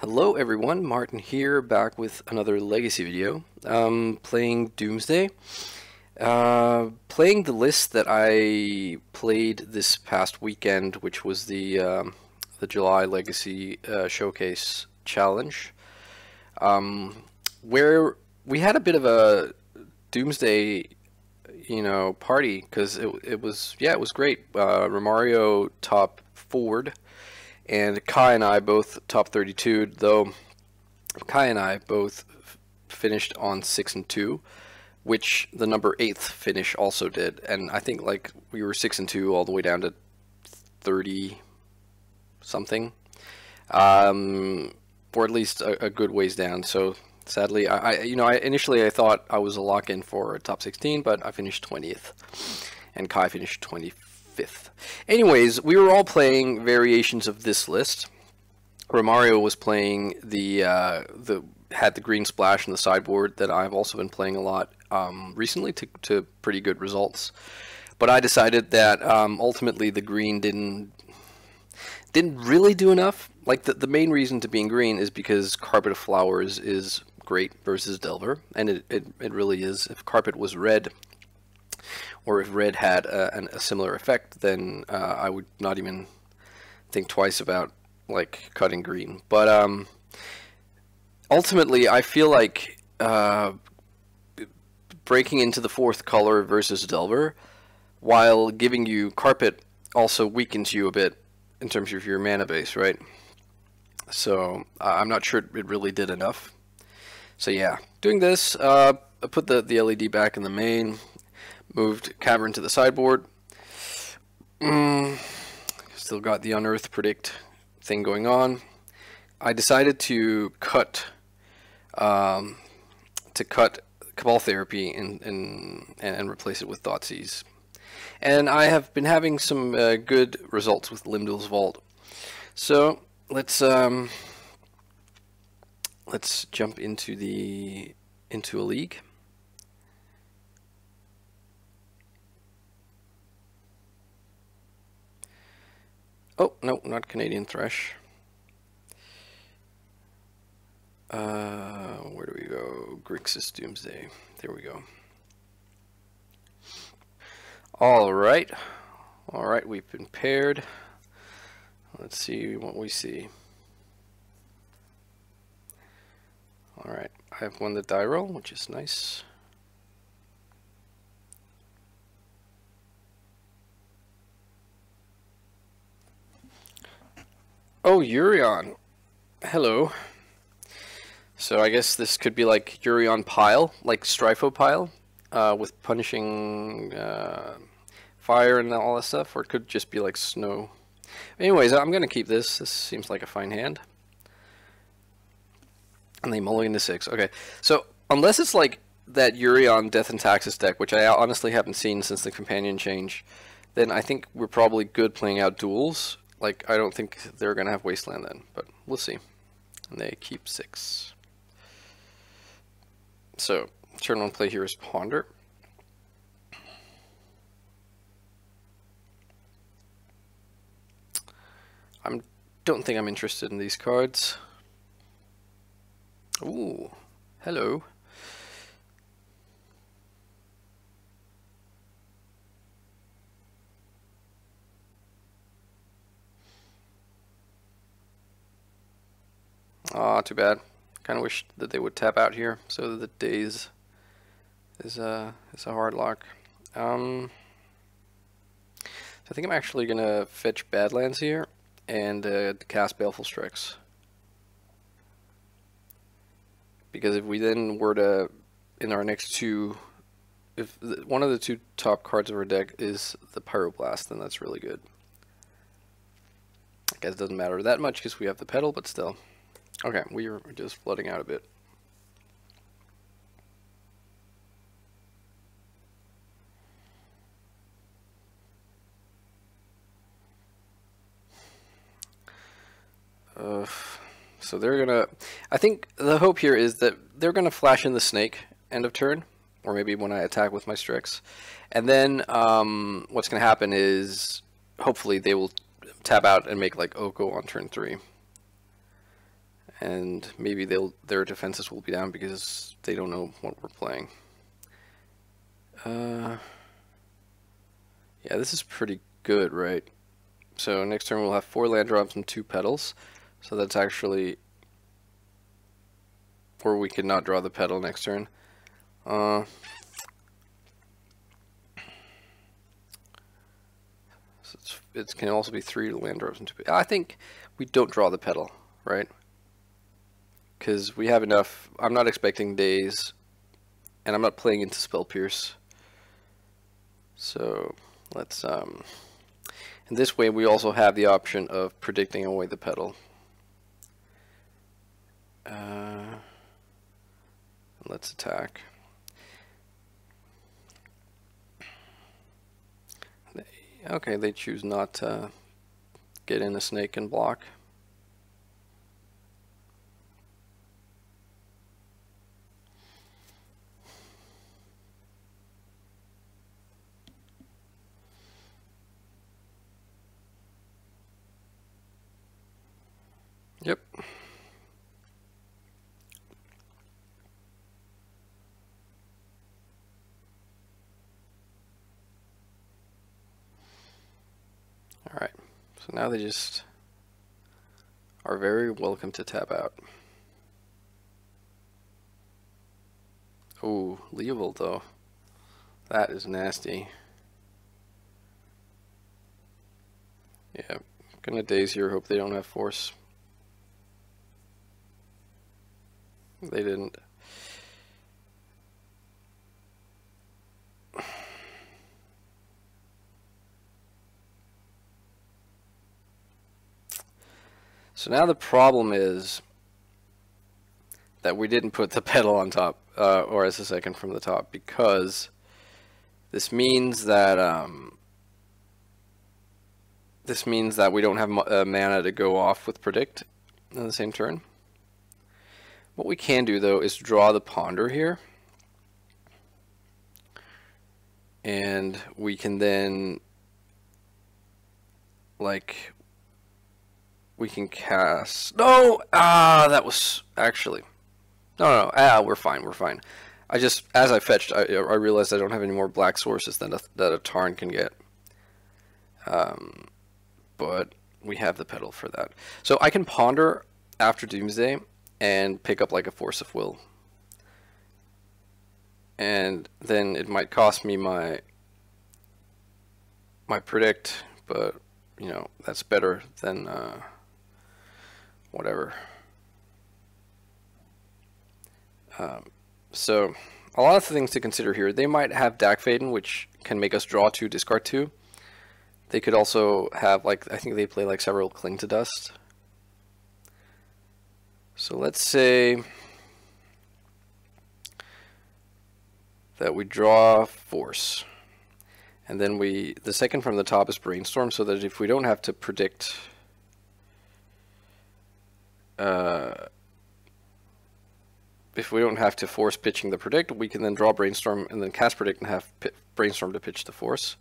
Hello everyone, Martin here, back with another Legacy video. Playing Doomsday. Playing the list that I played this past weekend, which was the July Legacy Showcase Challenge, where we had a bit of a Doomsday, party, because it was great. Romario top forward. And Kai and I both top 32, though Kai and I both finished on 6 and 2, which the number 8th finish also did. And I think like we were 6 and 2 all the way down to 30 something, or at least a good ways down. So sadly, I initially I thought I was a lock-in for top 16, but I finished 20th, and Kai finished 25th. Anyways, we were all playing variations of this list. Romario was playing had the green splash in the sideboard that I've also been playing a lot recently to pretty good results. But I decided that ultimately the green didn't really do enough. Like the main reason to being green is because Carpet of Flowers is great versus Delver, and it really is. If Carpet was red, or if red had a similar effect, then I would not even think twice about like cutting green. But ultimately, I feel like breaking into the 4th color versus Delver, while giving you Carpet, also weakens you a bit in terms of your mana base, right? So I'm not sure it really did enough. So yeah, doing this, I put the LED back in the main. Moved Cavern to the sideboard. Still got the Unearth Predict thing going on. I decided to cut Cabal Therapy and replace it with Thoughtseize. And I have been having some good results with Limdal's Vault. So let's jump into a league. Oh, no, not Canadian Thresh. Where do we go? Grixis Doomsday. There we go. Alright. Alright, we've been paired. Let's see what we see. Alright, I have won the die roll, which is nice. Oh, Urion. Hello. So I guess this could be like Urion Pile, like Strifo Pile, with punishing fire and all that stuff, or it could just be like snow. Anyways, I'm going to keep this. This seems like a fine hand. And they mulligan to 6. Okay, so unless it's like that Urion Death and Taxes deck, which I honestly haven't seen since the companion change, then I think we're probably good playing out duels. Like, I don't think they're going to have Wasteland then, but we'll see. And they keep 6. So, turn 1 play here is Ponder. I don't think I'm interested in these cards. Ooh, hello. Aw, too bad. Kind of wish that they would tap out here so that the Daze is a hard lock. So I think I'm actually gonna fetch Badlands here and cast Baleful Strix, because if we then were to, in our next 2, if one of the 2 top cards of our deck is the Pyroblast, then that's really good. I guess it doesn't matter that much because we have the Petal, but still. Okay, we are just flooding out a bit. So they're gonna, I think the hope here is that they're gonna flash in the Snake end of turn, or maybe when I attack with my Strix. And then what's gonna happen is hopefully they will tap out and make like Oko on turn 3. and maybe their defenses will be down because they don't know what we're playing. Yeah, this is pretty good, right? So next turn we'll have 4 land drops and 2 petals. So that's actually, or we could not draw the petal next turn. So it can also be 3 land drops and 2. I think we don't draw the petal, right? Because we have enough. I'm not expecting days, and I'm not playing into Spell Pierce. So let's in this way we also have the option of predicting away the petal. Let's attack. Okay, they choose not to get in a snake and block. Yep. Alright, so now they just are very welcome to tap out. Ooh, Leovold though. That is nasty. Yeah, gonna daze here, hope they don't have force. They didn't. So now the problem is that we didn't put the petal on top, or as a second from the top, because this means that we don't have mana to go off with predict in the same turn. What we can do though is draw the ponder here, and we can then we can cast. No, that was actually no. We're fine. I just, as I fetched, I realized I don't have any more black sources that a Tarn can get. But we have the petal for that, so I can ponder after Doomsday and pick up like a Force of Will, and then it might cost me my predict, but you know that's better than whatever. So a lot of things to consider here. They might have Dak Faden, which can make us draw 2, discard 2. They could also have, like, I think they play like several Cling to Dust. So let's say that we draw Force, and then the second from the top is Brainstorm, so that if we don't have to predict if we don't have to force pitching the predict, we can then draw Brainstorm and then cast predict and have Brainstorm to pitch the force.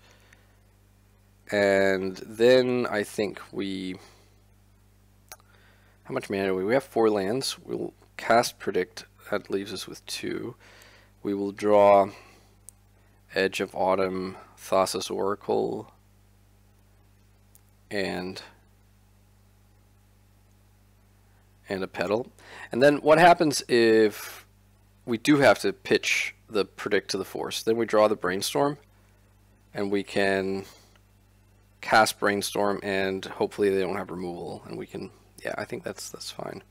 And then I think how much mana do we? We have 4 lands. We'll cast predict. That leaves us with 2. We will draw Edge of Autumn, Thassa's Oracle, and a petal. And then what happens if we do have to pitch the predict to the force? Then we draw the Brainstorm, and we can cast Brainstorm, and hopefully they don't have removal, and we can, yeah, I think that's fine.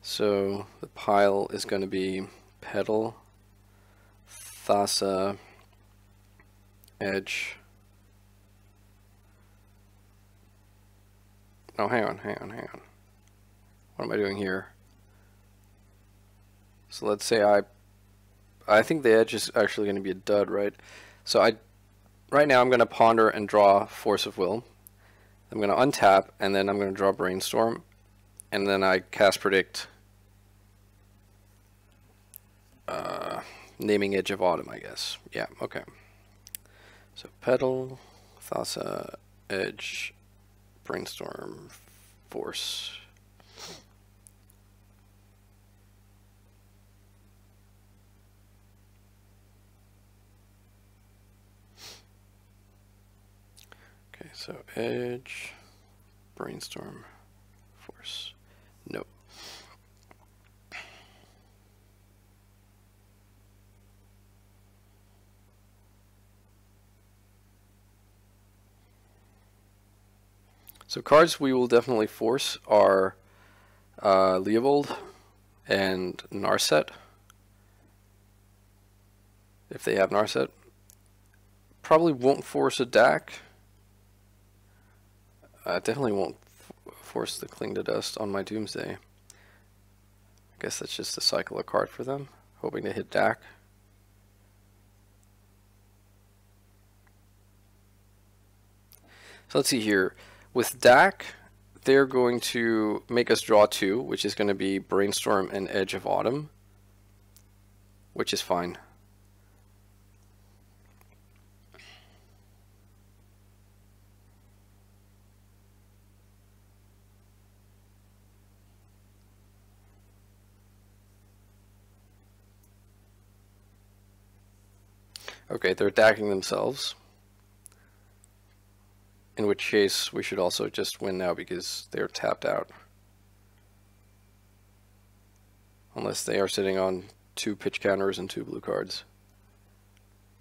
So the pile is going to be petal, Thassa, Edge. Oh, hang on. What am I doing here? So let's say I think the Edge is actually going to be a dud, right? So right now I'm going to ponder and draw Force of Will. I'm going to untap, and then I'm going to draw Brainstorm, and then I cast predict, naming Edge of Autumn, I guess. Yeah, okay. So petal, Thassa, Edge, Brainstorm, force. Okay, so edge, brainstorm, force. Nope. So cards we will definitely force are Leovold and Narset, if they have Narset. Probably won't force a DAC. Definitely won't force the Cling to Dust on my Doomsday. I guess that's just a cycle a card for them, hoping to hit DAC. So let's see here. With DAC, they're going to make us draw 2, which is going to be Brainstorm and Edge of Autumn, which is fine. Okay, they're attacking themselves. In which case, we should also just win now because they're tapped out. Unless they are sitting on 2 pitch counters and 2 blue cards.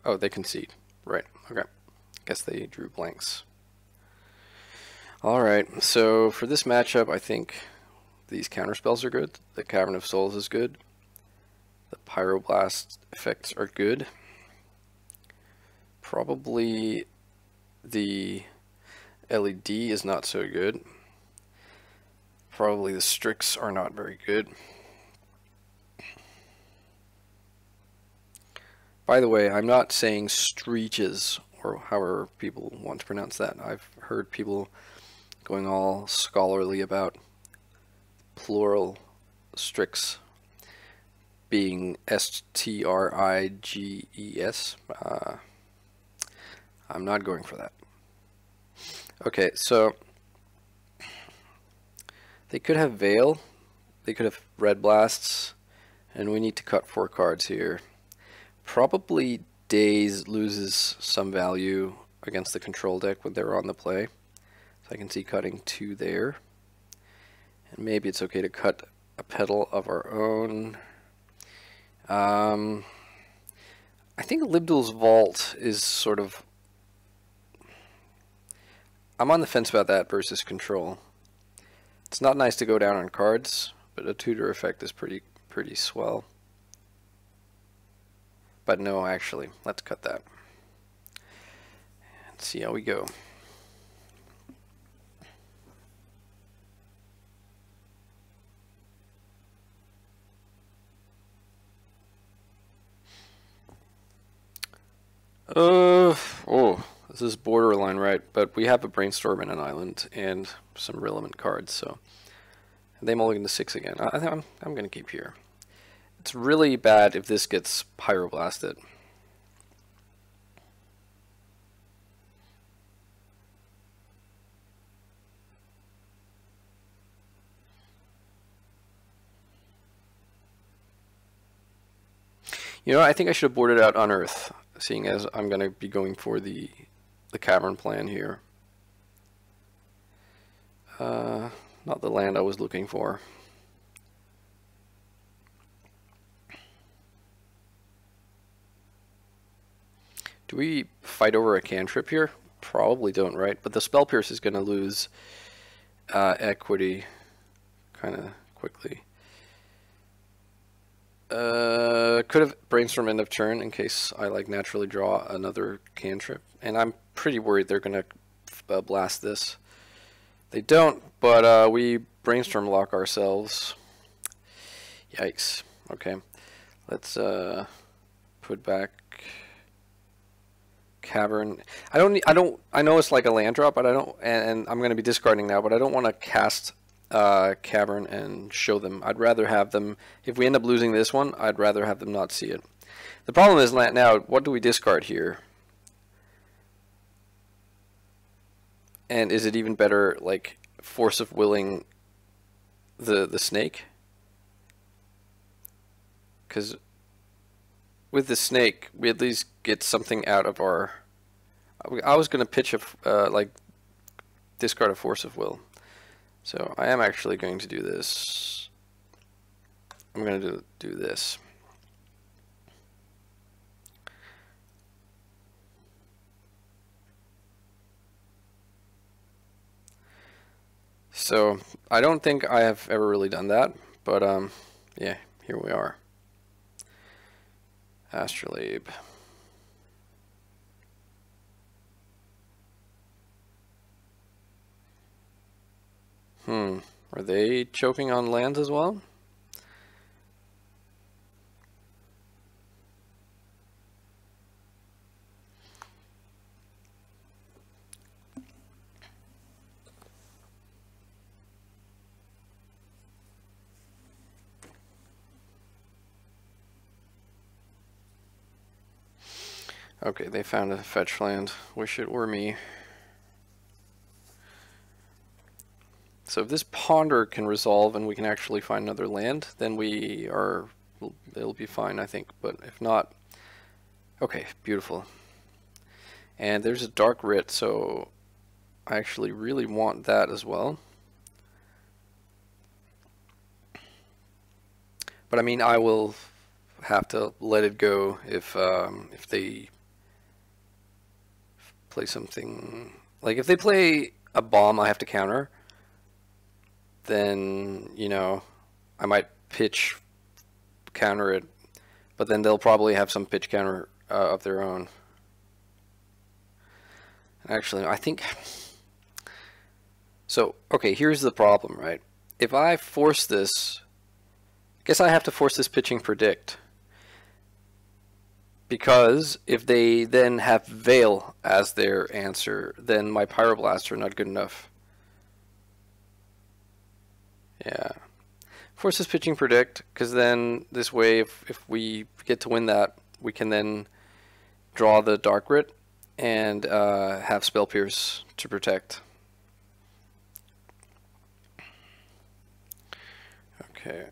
Oh, they concede. Right, okay. Guess they drew blanks. Alright, so for this matchup, I think these counter spells are good. The Cavern of Souls is good. The Pyroblast effects are good. Probably the LED is not so good. Probably the Strix are not very good. By the way, I'm not saying Streeches, or however people want to pronounce that. I've heard people going all scholarly about plural Strix being S-T-R-I-G-E-S. I'm not going for that. Okay, so they could have Veil, they could have Red Blasts, and we need to cut 4 cards here. Probably Daze loses some value against the control deck when they're on the play. So I can see cutting 2 there. And maybe it's okay to cut a Petal of our own. I think Libdul's Vault is sort of... I'm on the fence about that versus control. It's not nice to go down on cards, but a tutor effect is pretty swell. But no, actually, let's cut that. Let's see how we go. This is borderline right, but we have a Brainstorm and an Island and some relevant cards, so they mulligan to 6 again. I think I'm gonna keep here. It's really bad if this gets Pyroblasted. You know, I think I should have boarded out Unearth, seeing as I'm going to be going for the Cavern plan here. Not the land I was looking for. Do we fight over a cantrip here? Probably don't, right? But the Spell Pierce is going to lose equity kind of quickly. Could have Brainstorm end of turn in case I like naturally draw another cantrip, and I'm pretty worried they're gonna blast this. They don't, but we Brainstorm lock ourselves. Yikes. Okay, let's put back Cavern. I know it's like a land drop, but I don't, and I'm gonna be discarding now, but I don't want to cast Cavern and show them. I'd rather have them, if we end up losing this one, I'd rather have them not see it. The problem is now, what do we discard here? And is it even better, like, force of willing the snake, because with the snake we at least get something out of our. I was gonna pitch a like discard a force of will, so I am actually going to do this. I'm gonna do this. So I don't think I have ever really done that, but yeah, here we are. Astrolabe. Are they choking on lands as well? Okay, they found a fetch land. Wish it were me. So if this ponder can resolve and we can actually find another land, then it'll be fine, I think. But if not, okay, beautiful. And there's a dark writ, so I actually really want that as well. But I mean, I will have to let it go if they play something, like if they play a bomb I have to counter, then, you know, I might pitch counter it, but then they'll probably have some pitch counter of their own. Actually, I think so. Okay, here's the problem, right? If I force this, I guess I have to force this pitching predict, because if they then have Veil as their answer, then my Pyroblasts are not good enough. Yeah. Force this pitching predict, because then this way, if we get to win that, we can then draw the Dark Writ and have Spell Pierce to protect. Okay.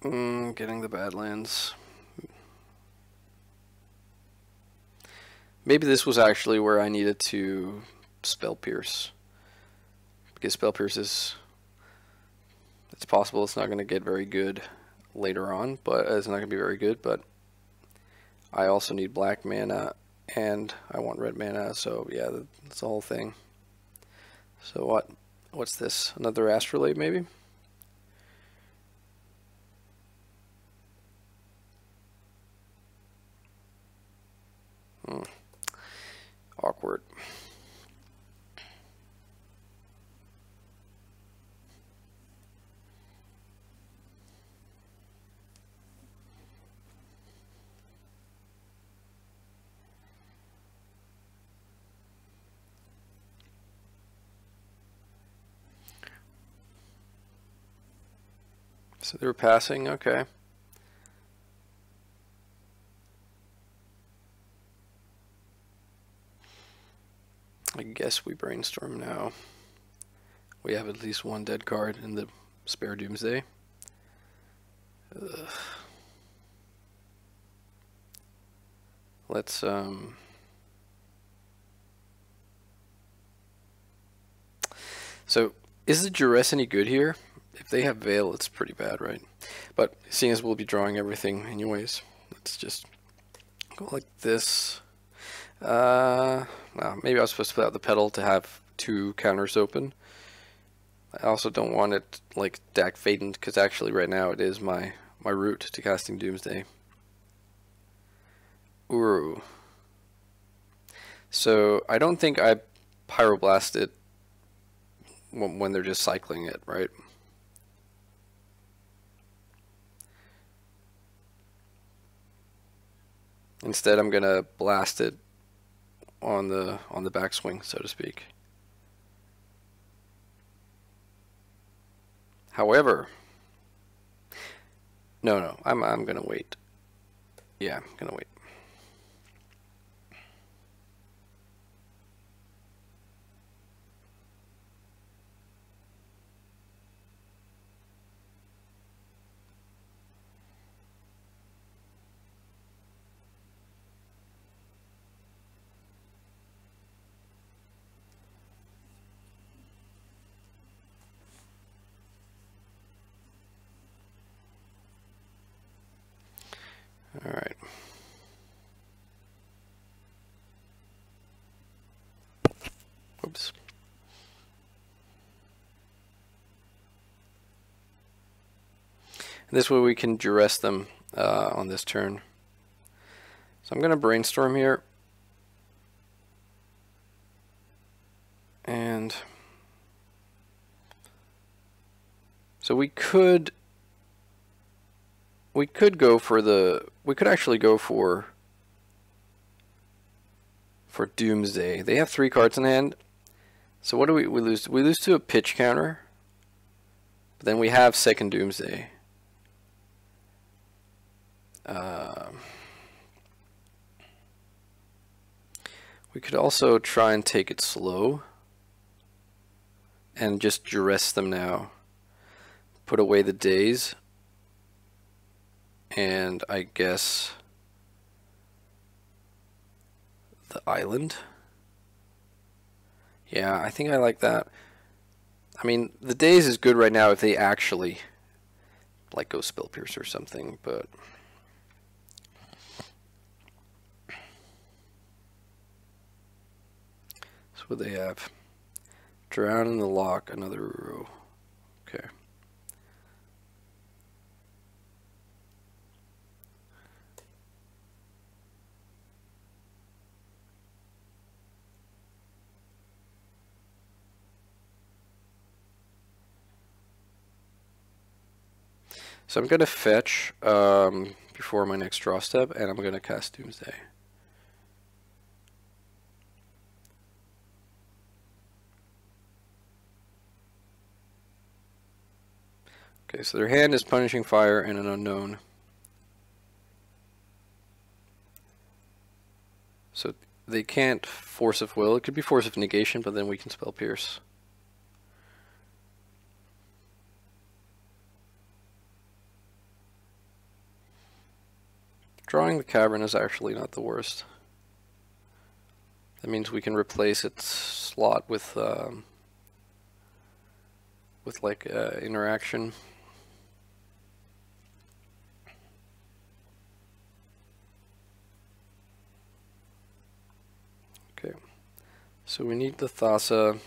Getting the Badlands. Maybe this was actually where I needed to Spell Pierce, because Spell Pierce is, it's possible it's not going to get very good later on, but it's not going to be very good, but I also need black mana and I want red mana, so yeah, that's the whole thing. So what's this, another Astrolabe maybe? Awkward. So they were passing, okay. I guess we brainstorm now. We have at least one dead card in the spare Doomsday. Ugh. Let's so is the Duress any good here? If they have Veil, it's pretty bad, right? But seeing as we'll be drawing everything anyways, let's just go like this. Maybe I was supposed to put out the pedal to have two counters open. I also don't want it like Dak Faden, because actually right now it is my route to casting Doomsday. Uru. So I don't think I Pyroblast it when they're just cycling it, right? Instead, I'm gonna blast it on the backswing, so to speak. However, no, I'm gonna wait. Yeah, I'm gonna wait. This way we can duress them on this turn. So I'm going to brainstorm here. And so we could go for the, we could actually go for Doomsday. They have 3 cards in hand. So what do we lose? We lose to a pitch counter. But then we have second Doomsday. We could also try and take it slow and just duress them now. Put away the days. And I guess the island. Yeah, I think I like that. I mean, the days is good right now if they actually like go Spell Pierce or something, but so what they have? Drown in the Lock, another Uru. Okay. So I'm going to fetch before my next draw step, and I'm going to cast Doomsday. Okay, so their hand is Punishing Fire and an Unknown. So they can't Force of Will. It could be Force of Negation, but then we can Spell Pierce. Drawing the Cavern is actually not the worst. That means we can replace its slot with like interaction. Okay, so we need the Thassa,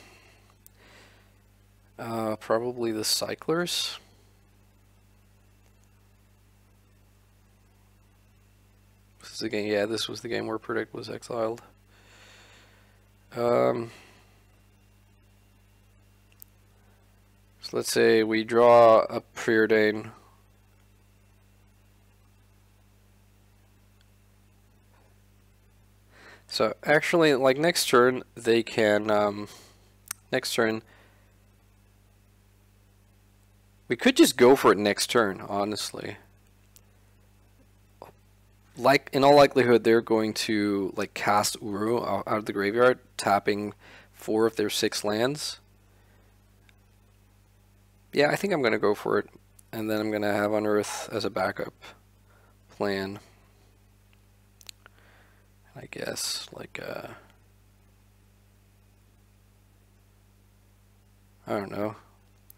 probably the Cyclers. This is the game. Yeah, this was the game where Predict was exiled. So let's say we draw a Preordain. So actually, like next turn, they can, next turn, we could just go for it next turn, honestly. Like, in all likelihood, they're going to, like, cast Uru out of the graveyard, tapping 4 of their 6 lands. Yeah, I think I'm going to go for it, and then I'm going to have Unearth as a backup plan. I guess, like, I don't know.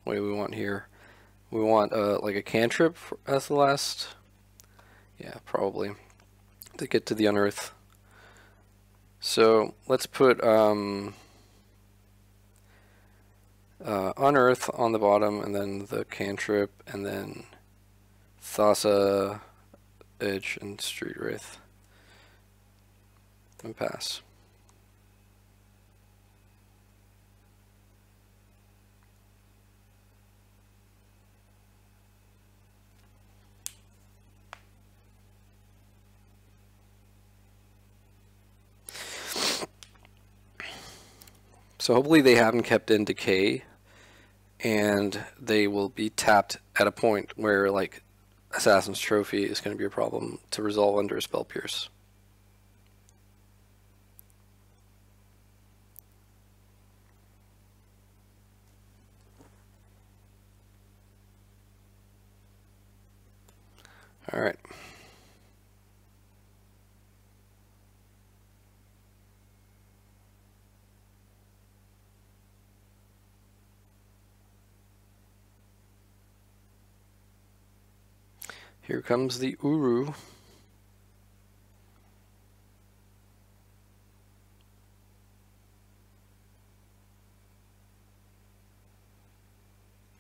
What do we want here? We want, like, a cantrip as the last. Yeah, probably. To get to the Unearth. So, let's put, Unearth on the bottom, and then the cantrip, and then Thassa, Edge, and Street Wraith. And pass. So hopefully they haven't kept in Decay, and they will be tapped at a point where, like, Assassin's Trophy is going to be a problem to resolve under a Spell Pierce. All right. Here comes the Uru.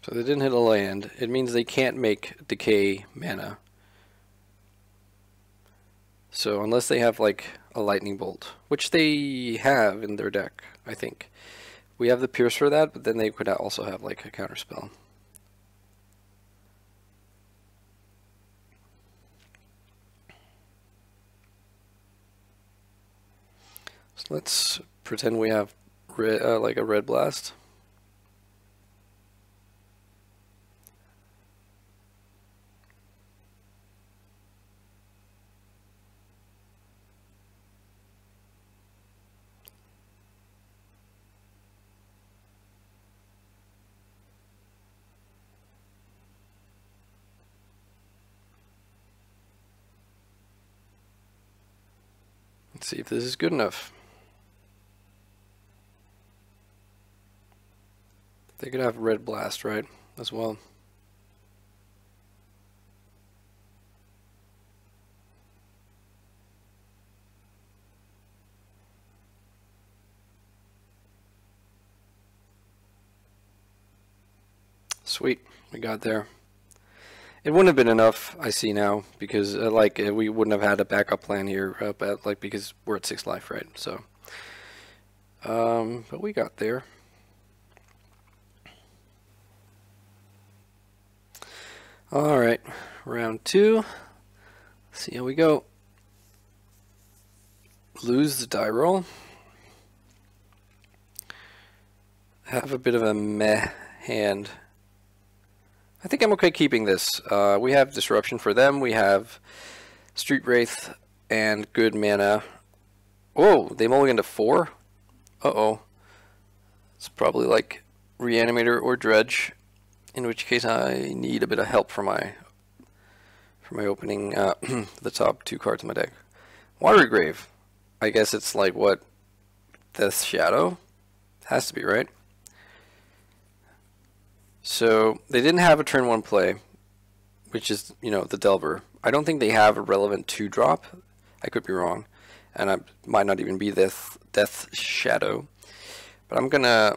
So they didn't hit a land. It means they can't make decay mana. So unless they have like a lightning bolt, which they have in their deck, I think. We have the Pierce for that, but then they could also have like a counterspell. So let's pretend we have like a red blast. Let's see if this is good enough. They could have red blast, right, as well. Sweet, we got there. It wouldn't have been enough, I see now, because we wouldn't have had a backup plan here, because we're at 6 life, right? So, but we got there. All right, round 2. See how we go. Lose the die roll. Have a bit of a meh hand. I think I'm okay keeping this. We have Disruption for them. We have Street Wraith and good mana. Whoa, they mulligan to 4? Uh-oh. It's probably like Reanimator or Dredge, in which case I need a bit of help for my opening the top 2 cards in my deck. Watery Grave. I guess it's like what? Death's Shadow? Has to be, right? So they didn't have a turn 1 play, which is, you know, the Delver. I don't think they have a relevant 2-drop. I could be wrong, and I might not even be Death Shadow. But I'm gonna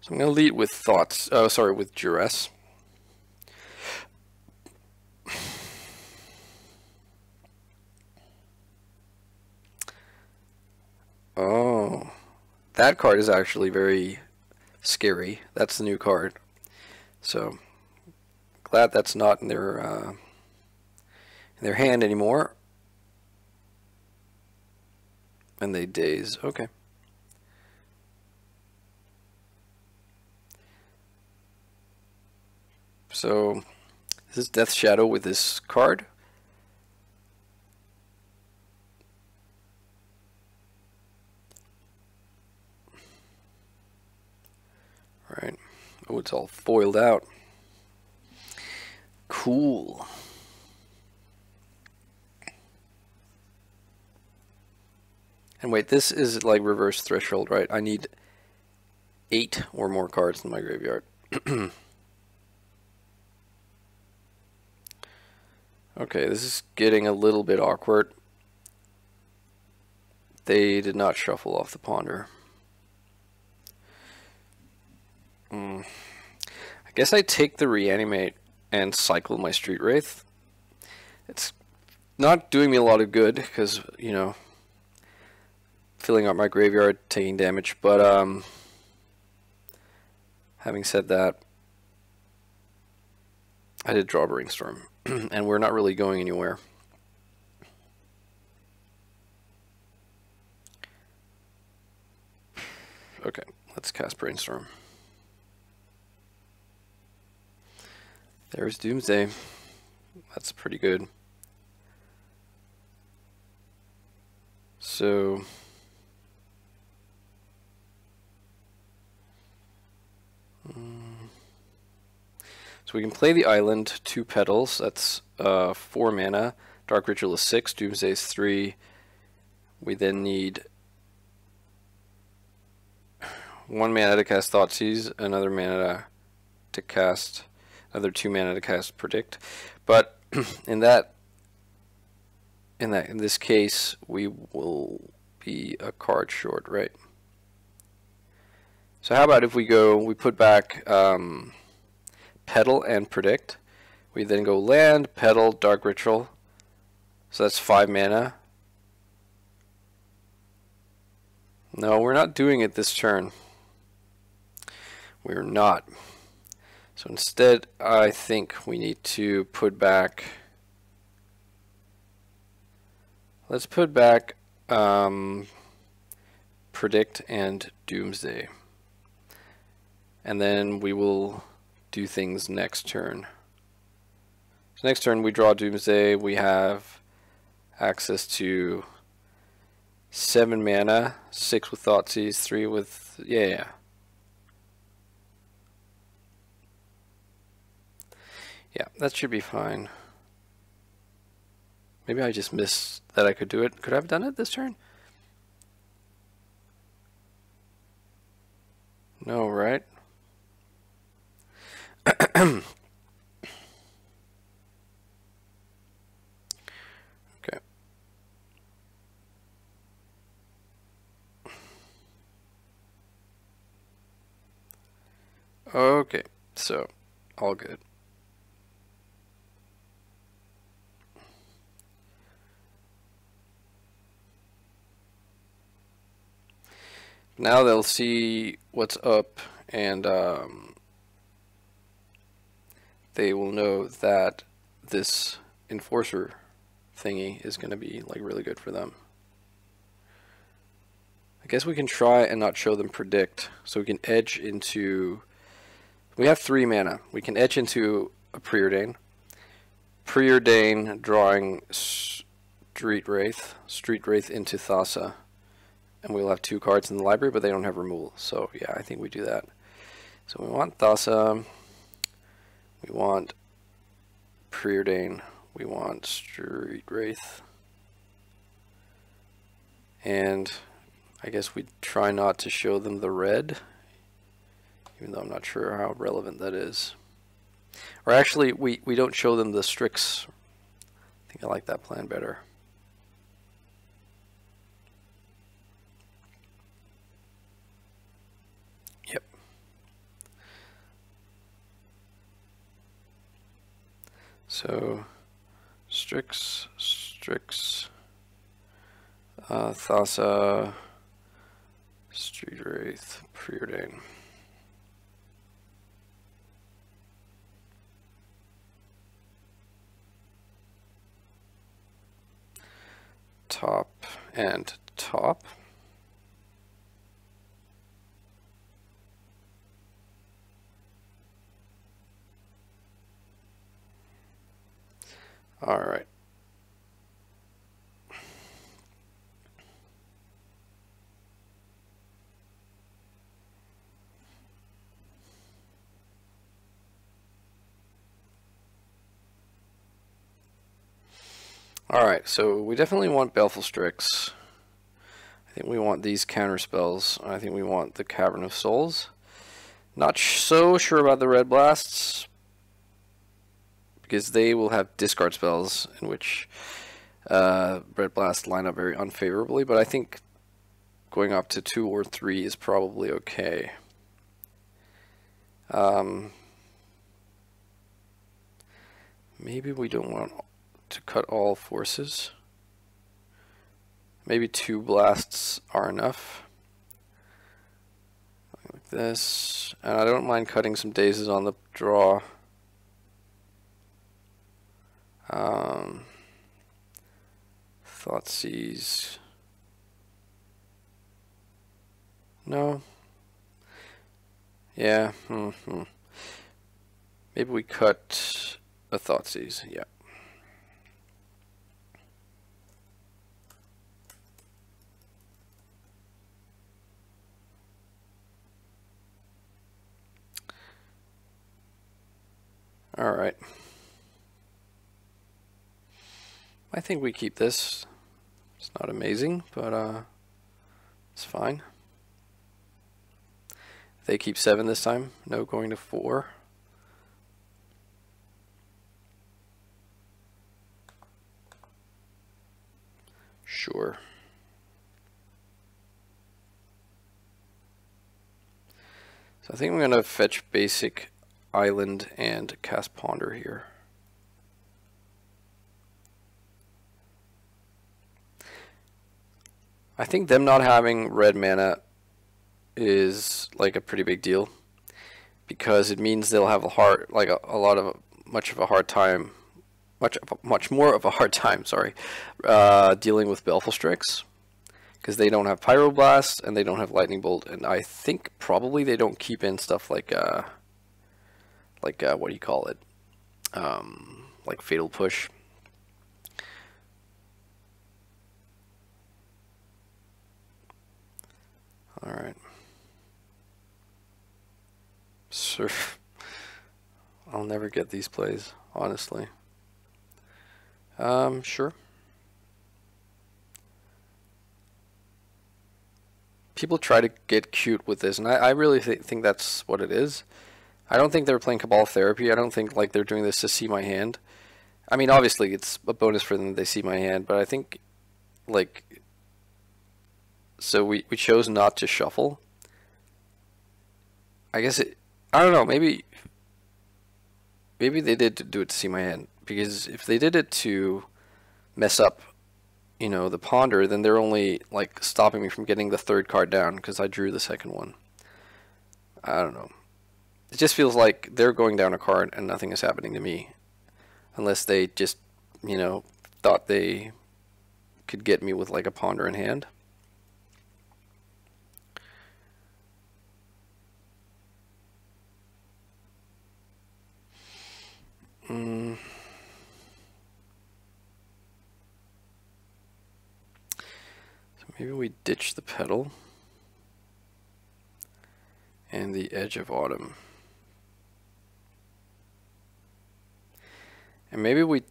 lead with thoughts. Oh, sorry, with Duress. Oh, that card is actually very scary. That's the new card. So glad that's not in their hand anymore. And they daze. Okay. So this is Death Shadow with this card. All right. Oh, it's all foiled out. Cool. And wait, this is like reverse threshold, right? I need 8 or more cards in my graveyard. Okay, this is getting a little bit awkward. They did not shuffle off the Ponder. I guess I take the Reanimate and cycle my Street Wraith. It's not doing me a lot of good because, you know, filling up my graveyard, taking damage, but having said that, I did draw Brainstorm, and we're not really going anywhere. Okay, let's cast Brainstorm. There's Doomsday. That's pretty good. So we can play the island, 2 petals. That's 4 mana. Dark Ritual is 6. Doomsday is 3. We then need 1 mana to cast Thoughtseize, another mana to cast, another 2 mana to cast Predict. But in this case, we will be a card short, right? So how about if we put back Petal and Predict. We then go land, Petal, Dark Ritual. So that's 5 mana. No, we're not doing it this turn. We're not. So instead, I think we need to put back... Let's put back Predict and Doomsday. And then we will do things next turn. So next turn we draw Doomsday. We have access to 7 mana, 6 with Thoughtseize, 3 with... yeah. Yeah, that should be fine. Maybe I just missed that I could do it. Could I have done it this turn? No, right? Okay. Okay, so all good. Now they'll see what's up, and they will know that this enforcer thingy is going to be like really good for them. I guess we can try and not show them Predict, so we can edge into... We have 3 mana. We can edge into a Preordain. Preordain, drawing Street Wraith into Thassa. And we'll have 2 cards in the library, but they don't have removal. So yeah, I think we do that. So we want Thassa. We want Preordain. We want Street Wraith. And I guess we try not to show them the red, even though I'm not sure how relevant that is. Or actually, we don't show them the Strix. I think I like that plan better. Yep. So, Strix, Thassa, Street Wraith, Preordain. Top and top. All right. Alright, so we definitely want Baleful Strix. I think we want these counter spells. I think we want the Cavern of Souls. Not so sure about the Red Blasts, because they will have discard spells, in which Red Blasts line up very unfavorably, but I think going up to 2 or 3 is probably okay. Maybe we don't want to cut all forces. Maybe 2 blasts are enough. Like this. And I don't mind cutting some dazes on the draw. Thoughtseize. No. Yeah. Maybe we cut a Thoughtseize. Yeah. All right. I think we keep this. It's not amazing, but it's fine. They keep 7 this time. No going to 4. Sure. So I think I'm going to fetch basic Island and cast Ponder here. I think them not having red mana is like a pretty big deal, because it means they'll have much more of a hard time, sorry, dealing with Baleful Strix, because they don't have Pyroblast and they don't have Lightning Bolt, and I think probably they don't keep in stuff like what do you call it, like Fatal Push. All right. Sure. I'll never get these plays, honestly. Sure. People try to get cute with this, and I really think that's what it is. I don't think they're playing Cabal Therapy. I don't think like they're doing this to see my hand. I mean, obviously it's a bonus for them that they see my hand, but I think like, so we chose not to shuffle. I guess I don't know, maybe they did do it to see my hand, because if they did it to mess up, you know, the Ponder, then they're only like stopping me from getting the third card down because I drew the second one. I don't know. It just feels like they're going down a card and nothing is happening to me, unless they just, you know, thought they could get me with like a Ponder in hand. So maybe we ditch the Petal and the Edge of Autumn. And maybe we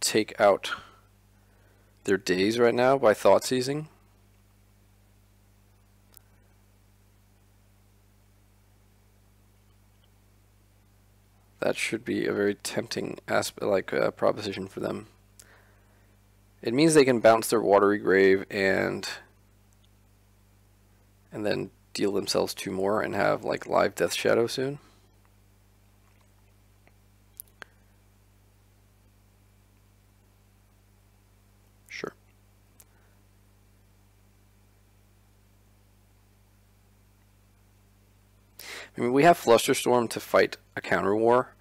take out their days right now by Thought Seizing. That should be a very tempting proposition for them. It means they can bounce their Watery Grave and then deal themselves 2 more and have like live Death Shadow soon. Sure. I mean, we have Flusterstorm to fight a counter war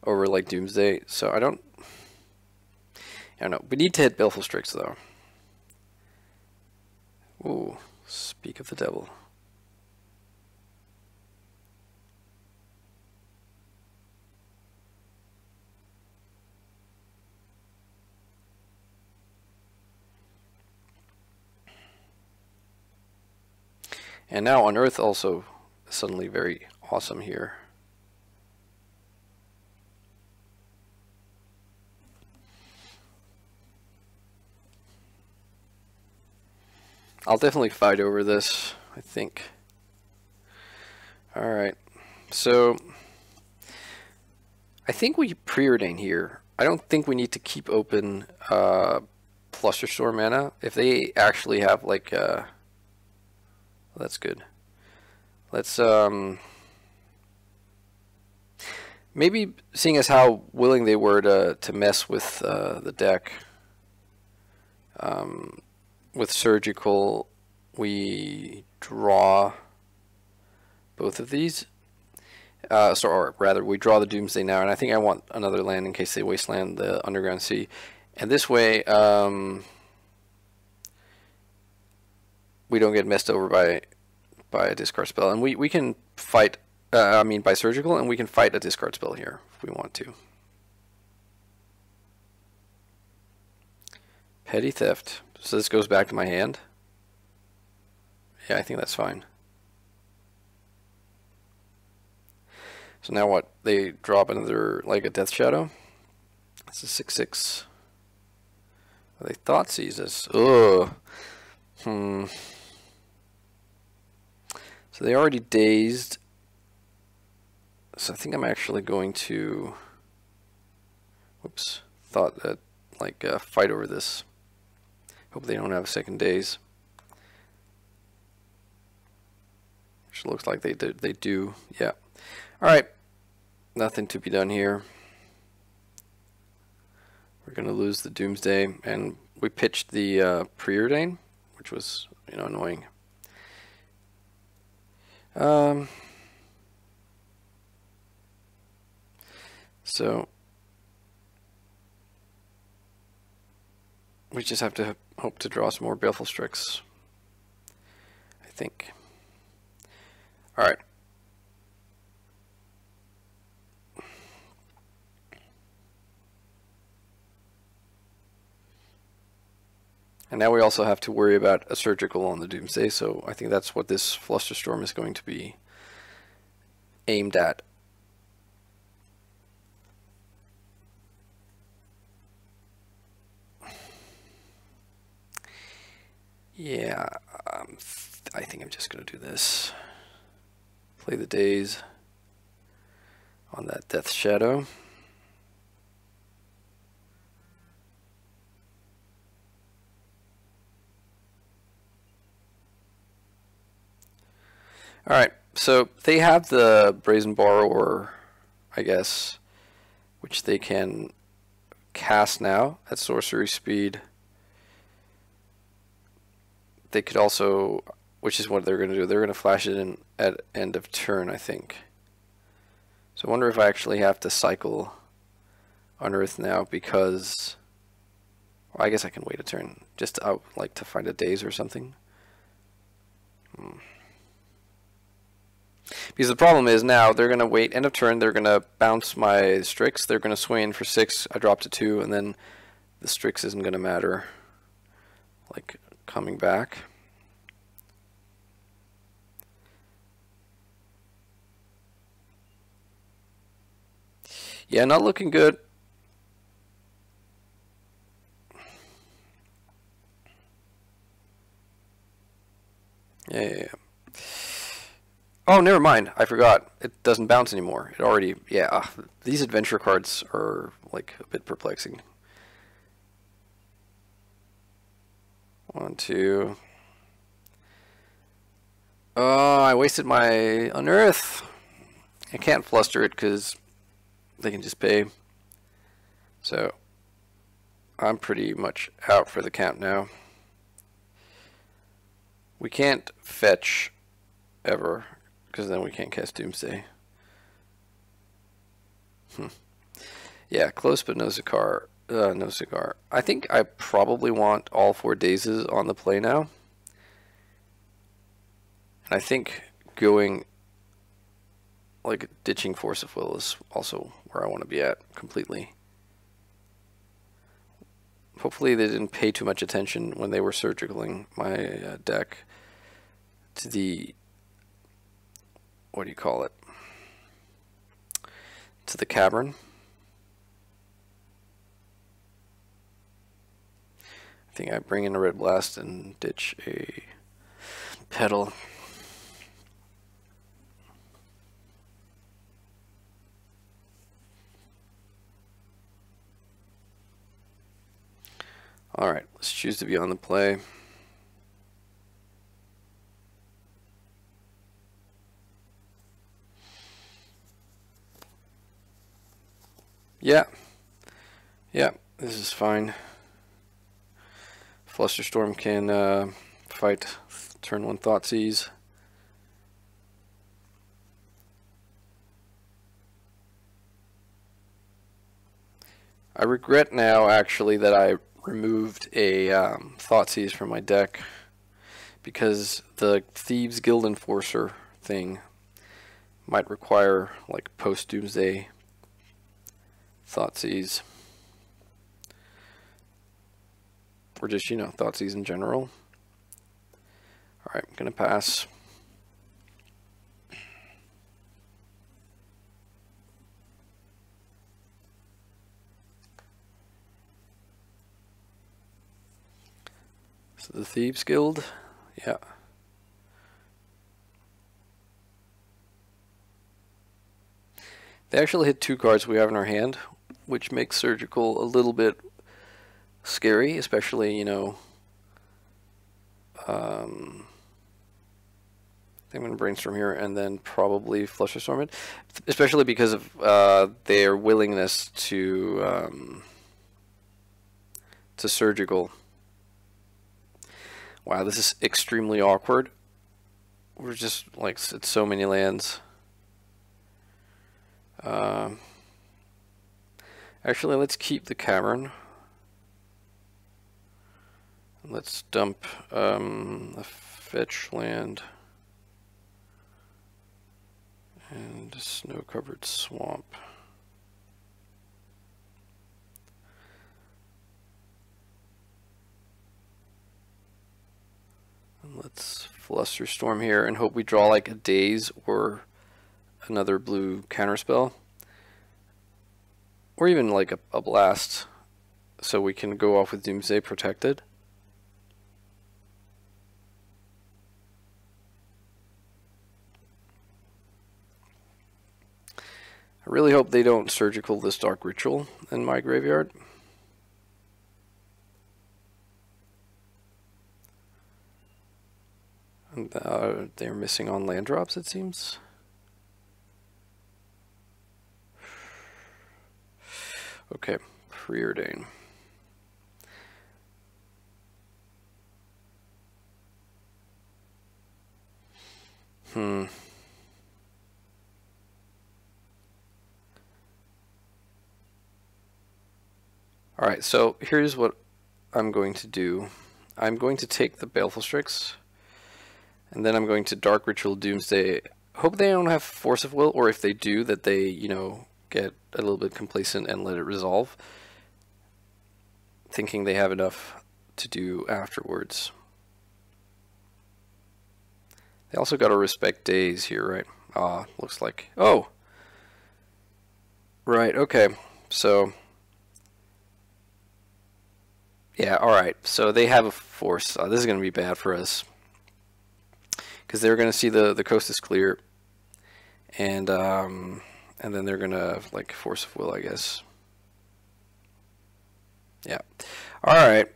over like Doomsday, so I don't know. We need to hit Baleful Strix though. Ooh, speak of the devil. And now Unearth also suddenly very awesome here. I'll definitely fight over this, I think. Alright, so I think we preordain here. I don't think we need to keep open Flusterstorm mana. If they actually have like well, that's good. Let's maybe, seeing as how willing they were to mess with the deck, with Surgical, we draw both of these. Or rather, we draw the Doomsday now, and I think I want another land in case they wasteland the Underground Sea. And this way, we don't get messed over by a discard spell, and we can fight. I mean, by Surgical, and we can fight a discard spell here if we want to. Petty Theft. So this goes back to my hand. Yeah, I think that's fine. So now what? They drop another, like a Death Shadow. It's a 6/6. They Thought Seize us. Ugh. So they already dazed. So I think I'm actually going to, whoops, thought that fight over this. Hope they don't have a second daze. Which looks like they do. Yeah. Alright, nothing to be done here. We're going to lose the Doomsday, and we pitched the Preordain, which was, you know, annoying. So we just have to hope to draw some more Baleful Strix, I think. Alright. And now we also have to worry about a surgical on the Doomsday, so I think that's what this Flusterstorm is going to be aimed at. Yeah, I think I'm just going to do this. Play the Daze on that Death Shadow. Alright, so they have the Brazen Borrower, I guess, which they can cast now at sorcery speed. They could also, which is what they're going to do, they're going to flash it in at end of turn, I think. So I wonder if I actually have to cycle Unearth now, because, well, I guess I can wait a turn. Just I would like to find a Daze or something. Because the problem is now they're going to wait end of turn, they're going to bounce my Strix, they're going to swing in for 6, I drop to 2, and then the Strix isn't going to matter, like, coming back. Yeah, not looking good. Yeah. Oh, never mind. I forgot. It doesn't bounce anymore. It already... Yeah, these adventure cards are, like, a bit perplexing. 1, 2... Oh, I wasted my Unearth. I can't fluster it because they can just pay. So, I'm pretty much out for the count now. We can't fetch ever, because then we can't cast Doomsday. Yeah, close but no cigar. No cigar. I think I probably want all 4 Dazes on the play now. And I think going, like, ditching Force of Will is also where I want to be at completely. Hopefully they didn't pay too much attention when they were surgicaling my deck to the, what do you call it, to the cavern. I think I bring in a Red Blast and ditch a Petal. Alright, let's choose to be on the play. Yeah, this is fine. Flusterstorm can fight turn 1 Thoughtseize. I regret now, actually, that I removed a Thoughtseize from my deck, because the Thieves Guild Enforcer thing might require, like, post-Doomsday Thoughtseize. Or just, you know, Thoughtseize in general. Alright, I'm gonna pass. So the Thieves Guild, yeah. They actually hit 2 cards we have in our hand, which makes Surgical a little bit scary, especially, you know, I'm going to brainstorm here and then probably Flusterstorm it, especially because of their willingness to surgical. Wow, this is extremely awkward. We're just like at so many lands. Actually, let's keep the cavern. Let's dump a fetch land and a snow-covered swamp. And let's Flusterstorm here and hope we draw like a Daze or another blue counterspell. Or even like a blast, so we can go off with Doomsday protected. I really hope they don't surgical this Dark Ritual in my graveyard. And, they're missing on land drops, it seems. Okay, Preordain. Alright, so here's what I'm going to do. I'm going to take the Baleful Strix, and then I'm going to Dark Ritual Doomsday. Hope they don't have Force of Will, or if they do, that they, you know, get a little bit complacent and let it resolve, thinking they have enough to do afterwards. They also got to respect Daze here, right? Ah, looks like. Oh! Right, okay. So... yeah, alright. So they have a force. This is going to be bad for us. Because they're going to see the coast is clear. And then they're going to, like, Force of Will, I guess. Yeah. Alright.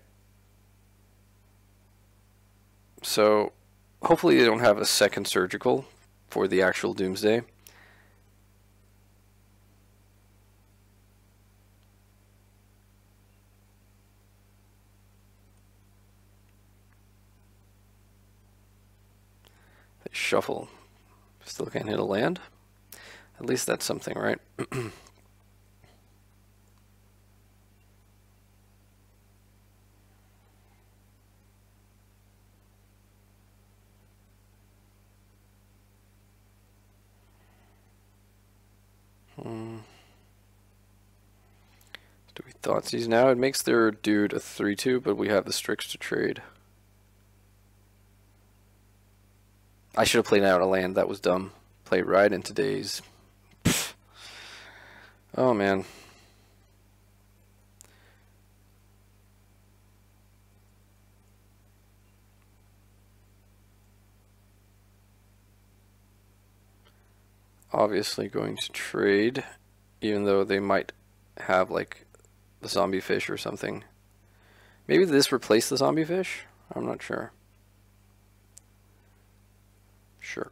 So, hopefully they don't have a second surgical for the actual Doomsday. They shuffle. Still can't hit a land. At least that's something, right? Do we Thoughtseize now? It makes their dude a 3/2, but we have the Strix to trade. I should have played out a land. That was dumb. Played right into Daze. Pfft. Oh man. Obviously going to trade, even though they might have like the zombie fish or something. Maybe this replaced the zombie fish? I'm not sure. Sure.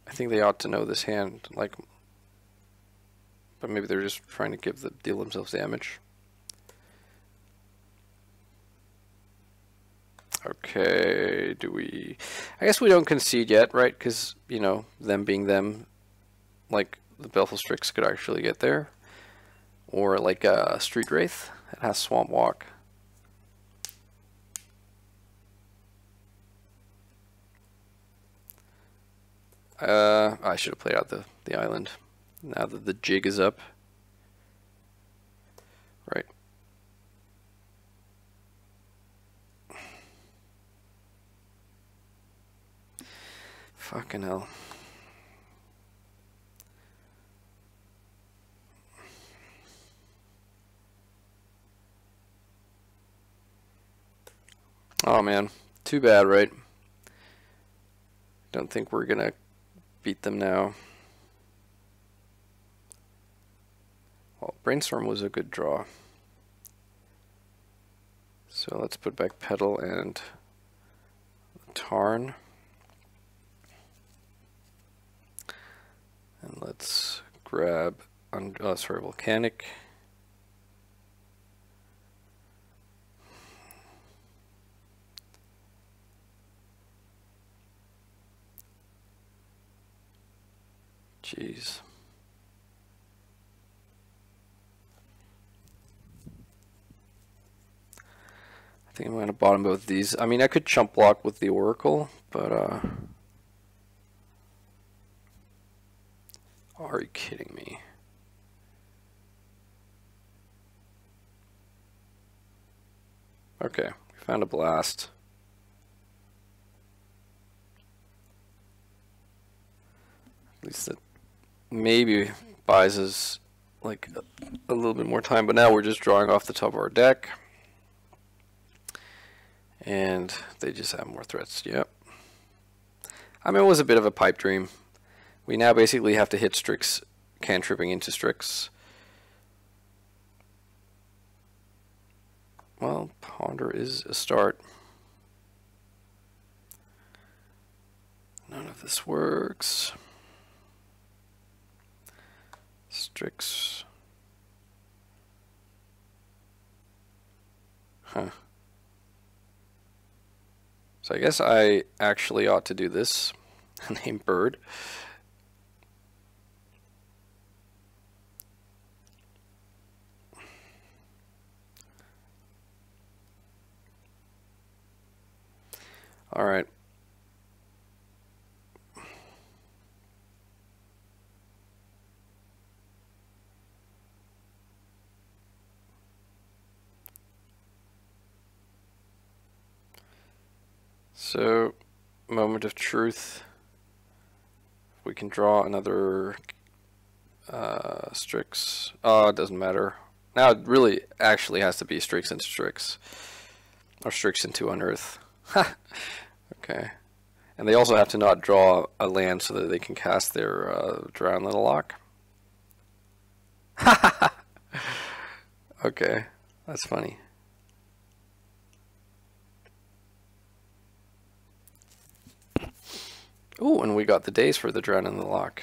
I think they ought to know this hand, like, but maybe they're just trying to deal themselves damage. Okay, do we... I guess we don't concede yet, right? Because, you know, them being them, like, the Baleful Strix could actually get there. Or, like, a Street Wraith. It has Swamp Walk. I should have played out the island. Now that the jig is up. Right. Fucking hell. Oh man, too bad, right? Don't think we're gonna beat them now. Well, Brainstorm was a good draw. So let's put back Petal and Tarn. And let's grab, sorry, Volcanic. Jeez. I think I'm going to bottom both of these. I mean, I could chump block with the Oracle, but are you kidding me? Okay, we found a blast. At least that maybe buys us like a little bit more time, but now we're just drawing off the top of our deck. And they just have more threats. Yep. I mean, it was a bit of a pipe dream. We now basically have to hit Strix, cantripping into Strix. Well, Ponder is a start. None of this works. Strix. Huh. So I guess I actually ought to do this. Name Bird. All right. So, moment of truth. We can draw another Strix. Oh, it doesn't matter. Now it really actually has to be Strix into Strix. Or Strix into Unearth. Okay. And they also have to not draw a land so that they can cast their Drown Little Lock. Okay, that's funny. Ooh, and we got the days for the Drown in the Lock.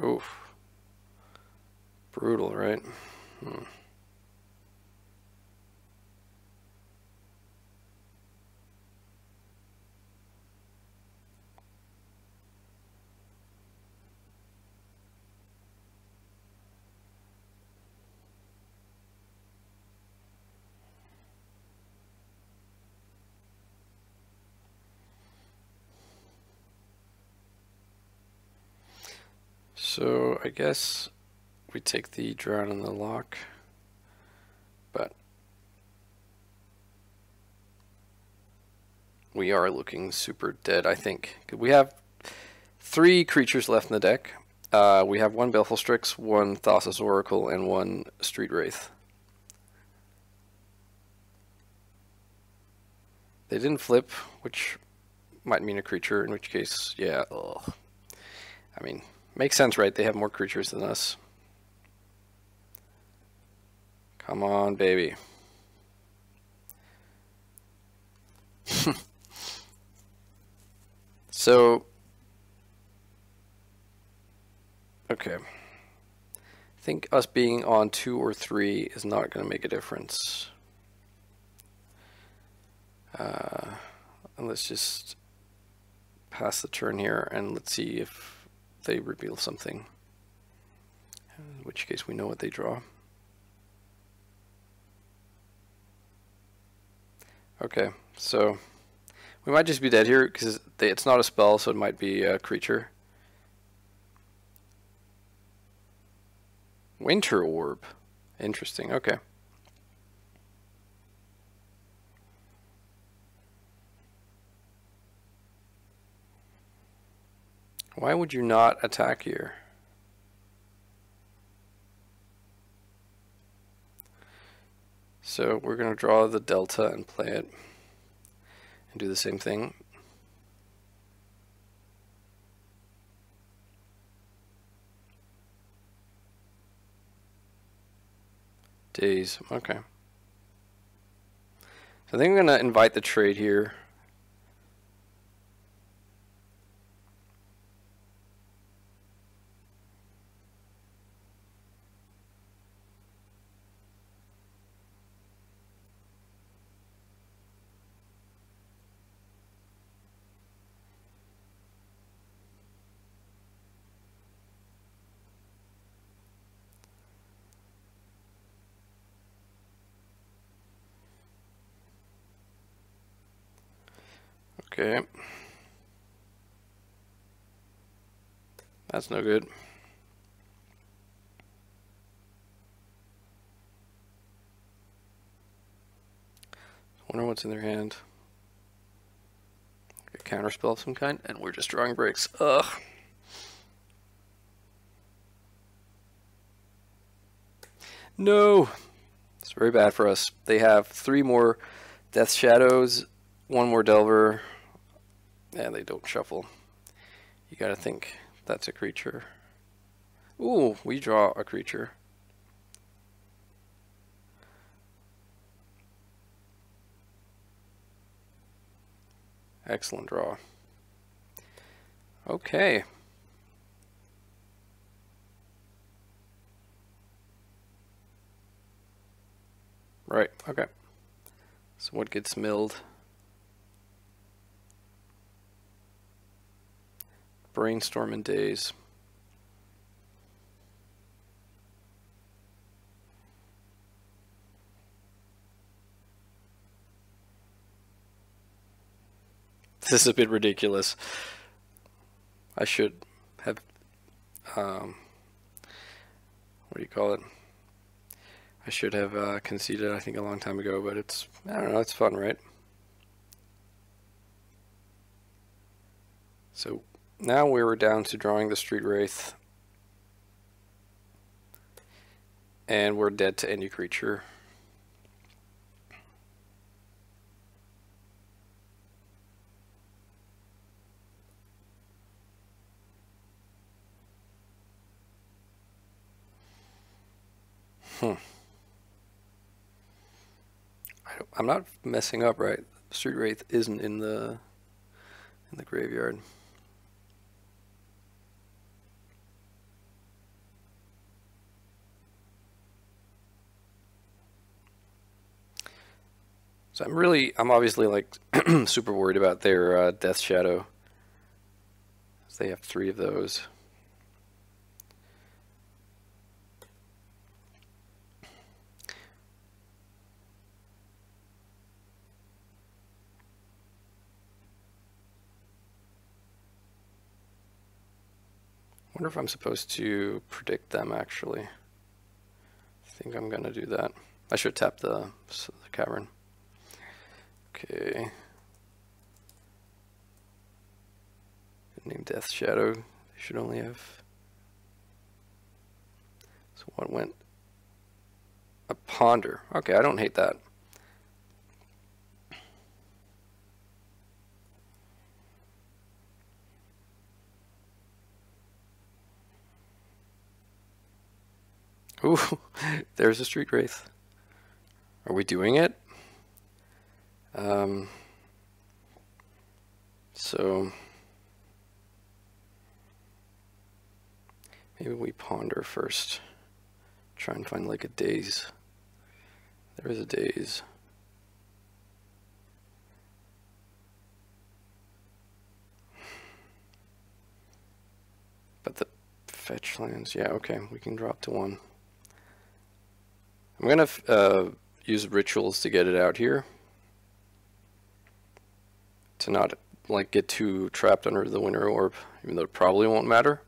Oof. Brutal, right? So I guess we take the Drown in the Lock, but we are looking super dead, I think. We have 3 creatures left in the deck. We have 1 Baleful Strix, 1 Thassa's Oracle, and 1 Street Wraith. They didn't flip, which might mean a creature, in which case, yeah, ugh. I mean, makes sense, right? They have more creatures than us. Come on, baby. So, okay. I think us being on 2 or 3 is not going to make a difference. And let's just pass the turn here, and let's see if they reveal something. In which case we know what they draw. Okay, so we might just be dead here because it's not a spell, so it might be a creature. Winter Orb. Interesting, okay. Why would you not attack here? So we're going to draw the Delta and play it. and do the same thing. Days, okay. So I think I'm going to invite the trade here. Okay. That's no good. Wonder what's in their hand. A counterspell of some kind, and we're just drawing breaks. Ugh. No. It's very bad for us. They have 3 more Death Shadows, 1 more Delver, and they don't shuffle. You gotta think that's a creature. Ooh, we draw a creature. Excellent draw. Okay. Right, okay. So what gets milled? Brainstorm and Days. This is a bit ridiculous. I should have, what do you call it? I should have conceded, I think, a long time ago, but it's, I don't know, it's fun, right? So now we're down to drawing the Street Wraith. And we're dead to any creature. I'm not messing up, right? Street Wraith isn't in the graveyard. So I'm obviously like super worried about their Death Shadow. So they have 3 of those. I wonder if I'm supposed to predict them, actually. I think I'm going to do that. I should tap the cavern. Okay. Name Death Shadow. They should only have... So what went? A Ponder. Okay, I don't hate that. Ooh, there's a Street Wraith. Are we doing it? So maybe we ponder first. Try and find like a Daze. There is a Daze. But the fetch lands, yeah, okay, we can drop to 1. I'm gonna use rituals to get it out here, to not like get too trapped under the Winter Orb, even though it probably won't matter.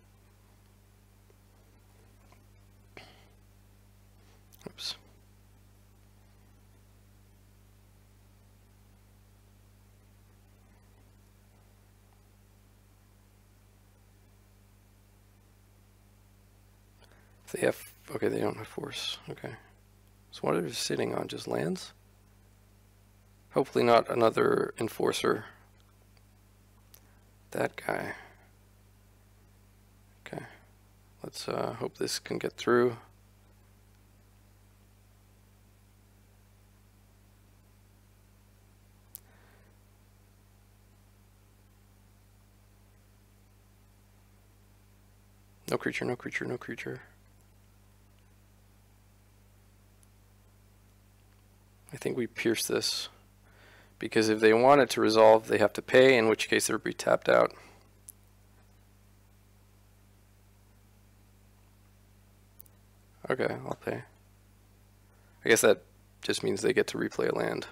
Oops. They have, okay, they don't have force, okay. So what are they sitting on, just lands? Hopefully not another enforcer. That guy. Okay. Let's hope this can get through. No creature, no creature, no creature. I think we pierce this. Because if they want it to resolve, they have to pay, in which case they'll be tapped out. Okay, I'll pay. I guess that just means they get to replay a land.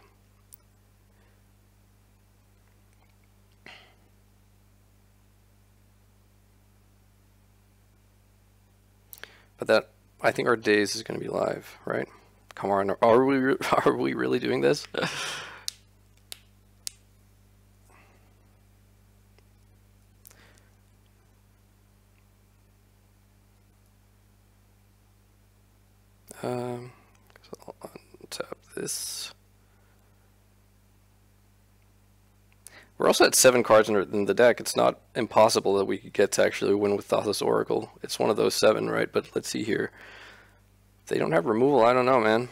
But that, I think our days is going to be live, right? Come on, are we really doing this? So I'll untap this. We're also at 7 cards in the deck. It's not impossible that we could get to actually win with Thassa's Oracle. It's one of those 7, right? But let's see here. If they don't have removal, I don't know, man.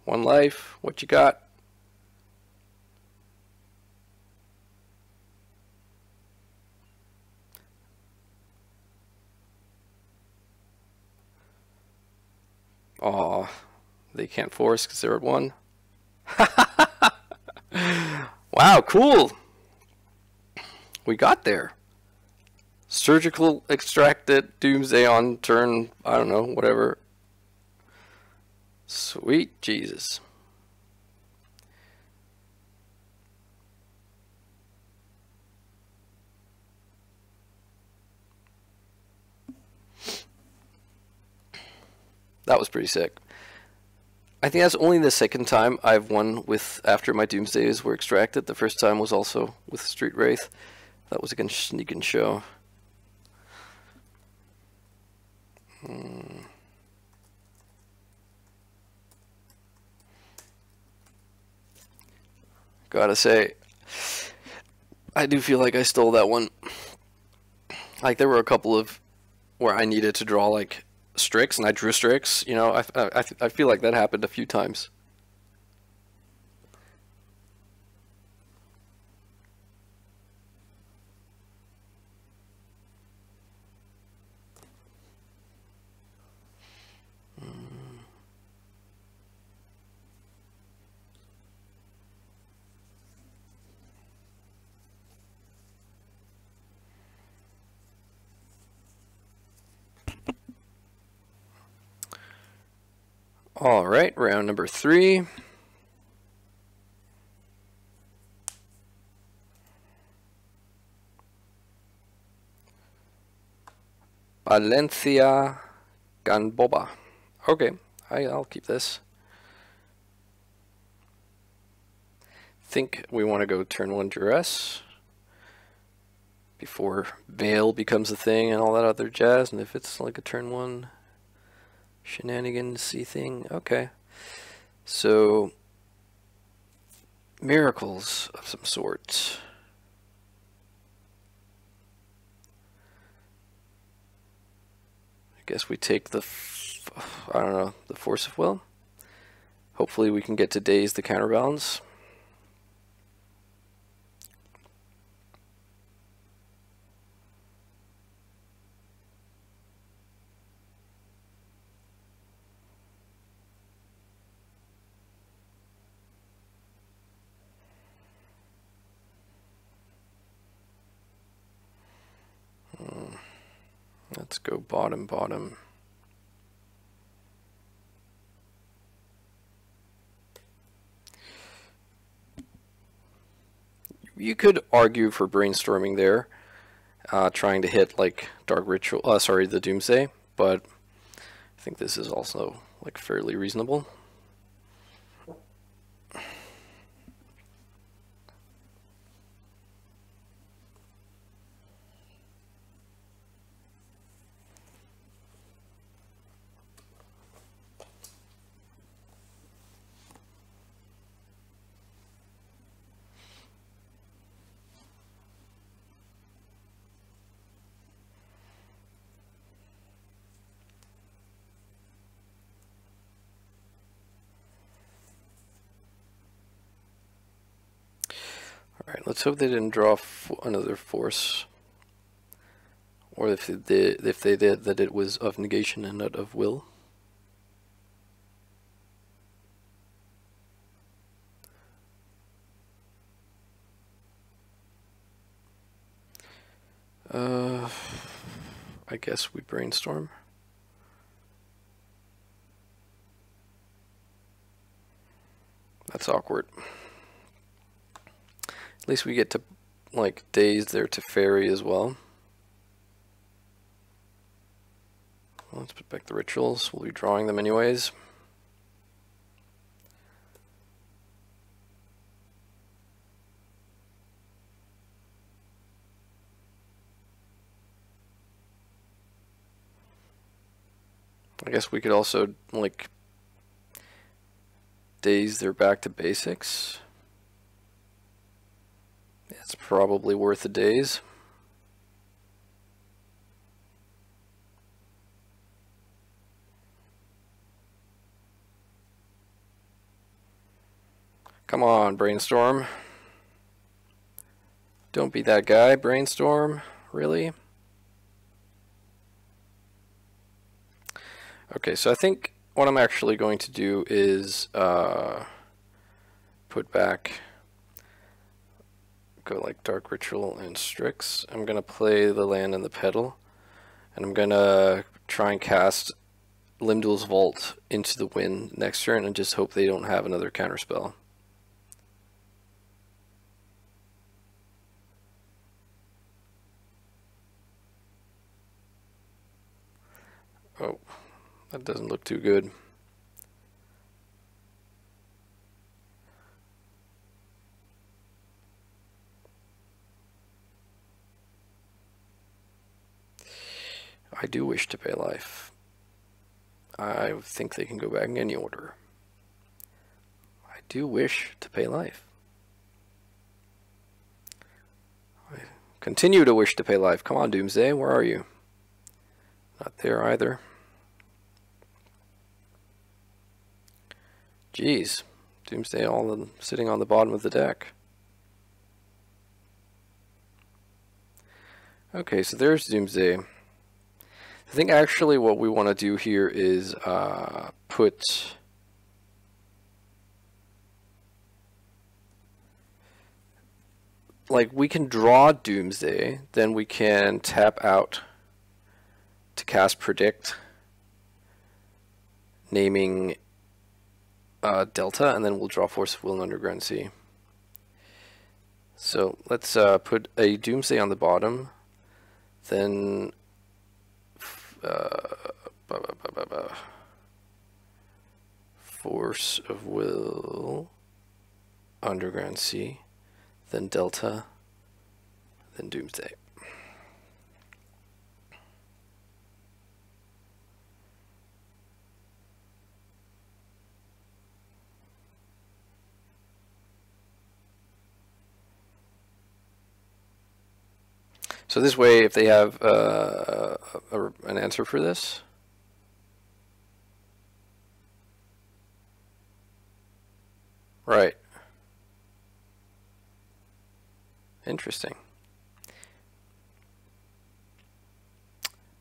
1 life. What you got? Aw, they can't force because they're at 1. Wow, cool. We got there. Surgical extracted Doomsday on turn, I don't know, whatever. Sweet Jesus. That was pretty sick. I think that's only the second time I've won with after my Doomsdays were extracted. The first time was also with Street Wraith. That was against Sneak and Show. Gotta say, I do feel like I stole that one. Like there were a couple of where I needed to draw like Strix and I drew Strix. You know, I feel like that happened a few times. All right, round number 3. Valencia Ganboba. Okay, I'll keep this. Think we want to go turn 1 duress before Veil becomes a thing and all that other jazz. And if it's like a turn 1 shenanigansy thing, okay. So miracles of some sort. I guess we take the, I don't know, the Force of Will. Hopefully we can get to Daze the counterbalance. Let's go bottom. You could argue for brainstorming there, trying to hit like Dark Ritual, the Doomsday, but I think this is also like fairly reasonable. Let's hope they didn't draw another force. Or if they did, that it was of negation and not of will. I guess we brainstorm. That's awkward. At least we get to, like, days there to ferry as well. Let's put back the rituals. We'll be drawing them anyways. I guess we could also, like, days they're back to basics. It's probably worth a days. Come on, brainstorm. Don't be that guy, brainstorm. Really? Okay, so I think what I'm actually going to do is put back, go like Dark Ritual and Strix. I'm going to play the land and the pedal, and I'm going to try and cast Limdul's Vault into the wind next turn and just hope they don't have another counterspell. Oh, that doesn't look too good. I do wish to pay life. I think they can go back in any order. I do wish to pay life. I continue to wish to pay life. Come on, Doomsday, where are you? Not there either. Jeez, Doomsday all sitting on the bottom of the deck. Okay, so there's Doomsday. I think actually what we want to do here is put like we can draw Doomsday, then we can tap out to cast Predict, naming Delta, and then we'll draw Force of Will and Underground Sea. So let's put a Doomsday on the bottom, then Force of Will, Underground Sea, then Delta, then Doomsday. So this way, if they have an answer for this, right? Interesting.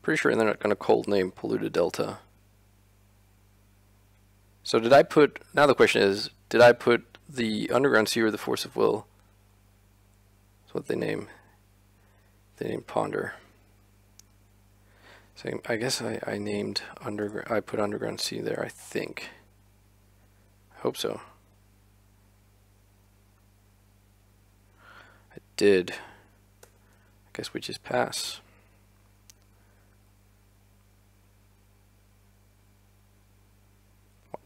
Pretty sure they're not going to cold name Polluted Delta. So did I put? Now the question is, did I put the Underground Sea or the Force of Will? That's what they name. They named Ponder. So I guess I named I put Underground Sea there, I think. I hope so. I did. I guess we just pass.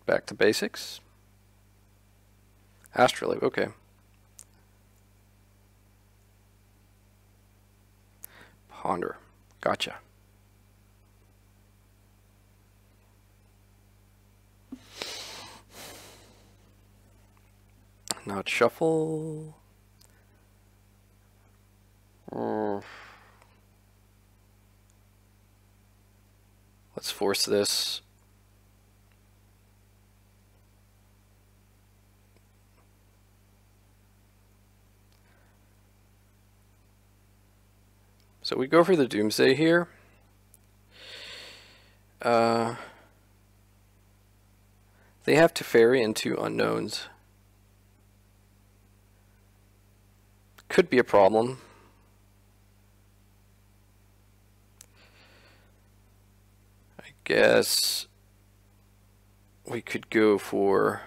Back to basics. Astrolabe, okay. Ponder. Gotcha. Not shuffle. Let's force this. So we go for the Doomsday here. They have Teferi and 2 unknowns. Could be a problem. I guess we could go for...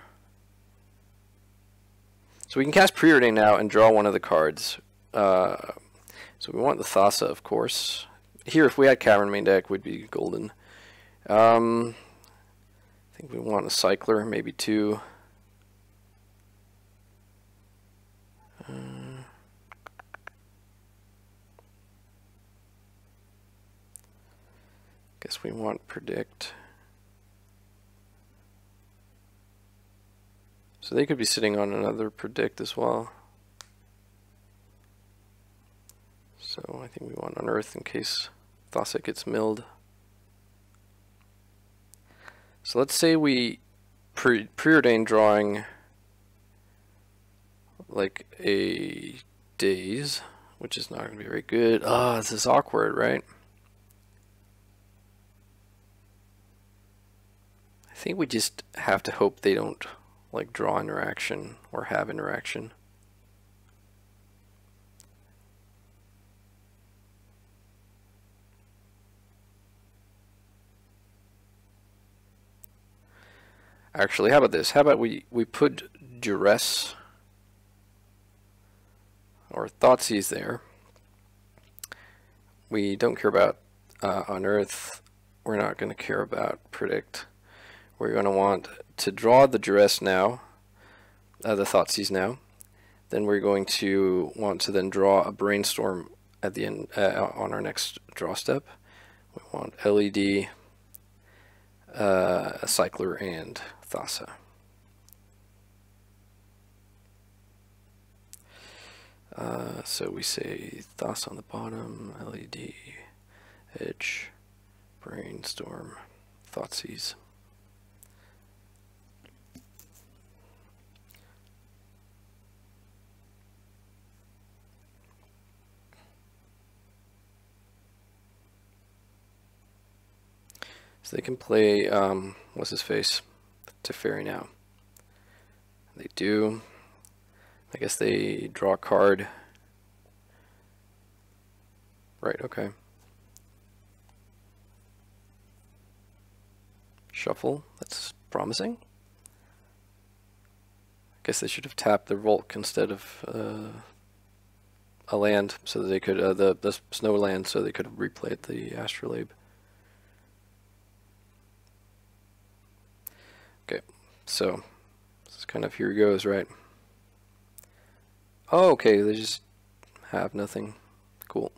So we can cast Preordain now and draw one of the cards. So we want the Thassa, of course. Here, if we had Cavern main deck, would be golden. I think we want a Cycler, maybe 2. Guess we want Predict. So they could be sitting on another Predict as well. So I think we want Unearth in case Thassa gets milled. So let's say we preordain drawing like a Daze, which is not going to be very good. Ah, this is awkward, right? I think we just have to hope they don't like draw interaction or have interaction. Actually, how about this? How about we put Duress or Thoughtseize there. We don't care about Unearth. We're not going to care about Predict. We're going to want to draw the Duress now, the Thoughtseize now. Then we're going to want to then draw a Brainstorm at the end on our next draw step. We want LED, a Cycler, and Thassa. So we say Thassa on the bottom, LED, Edge, Brainstorm, Thoughtseize. So they can play, what's his face? Teferi now. They do. I guess they draw a card. Right, okay. Shuffle, that's promising. I guess they should have tapped their Volk instead of a land, so that they could, the snow land, so they could have replayed the Astrolabe. Okay, so this is kind of here goes, right? Oh, okay, they just have nothing. Cool.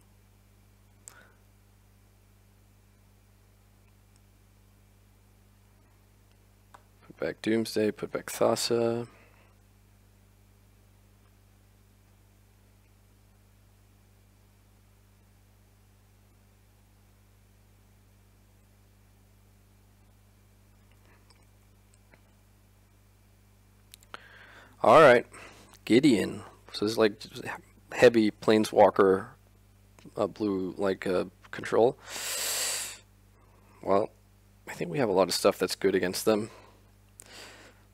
Put back Doomsday, put back Thassa. Alright, Gideon. So this is like heavy Planeswalker blue like control. Well, I think we have a lot of stuff that's good against them.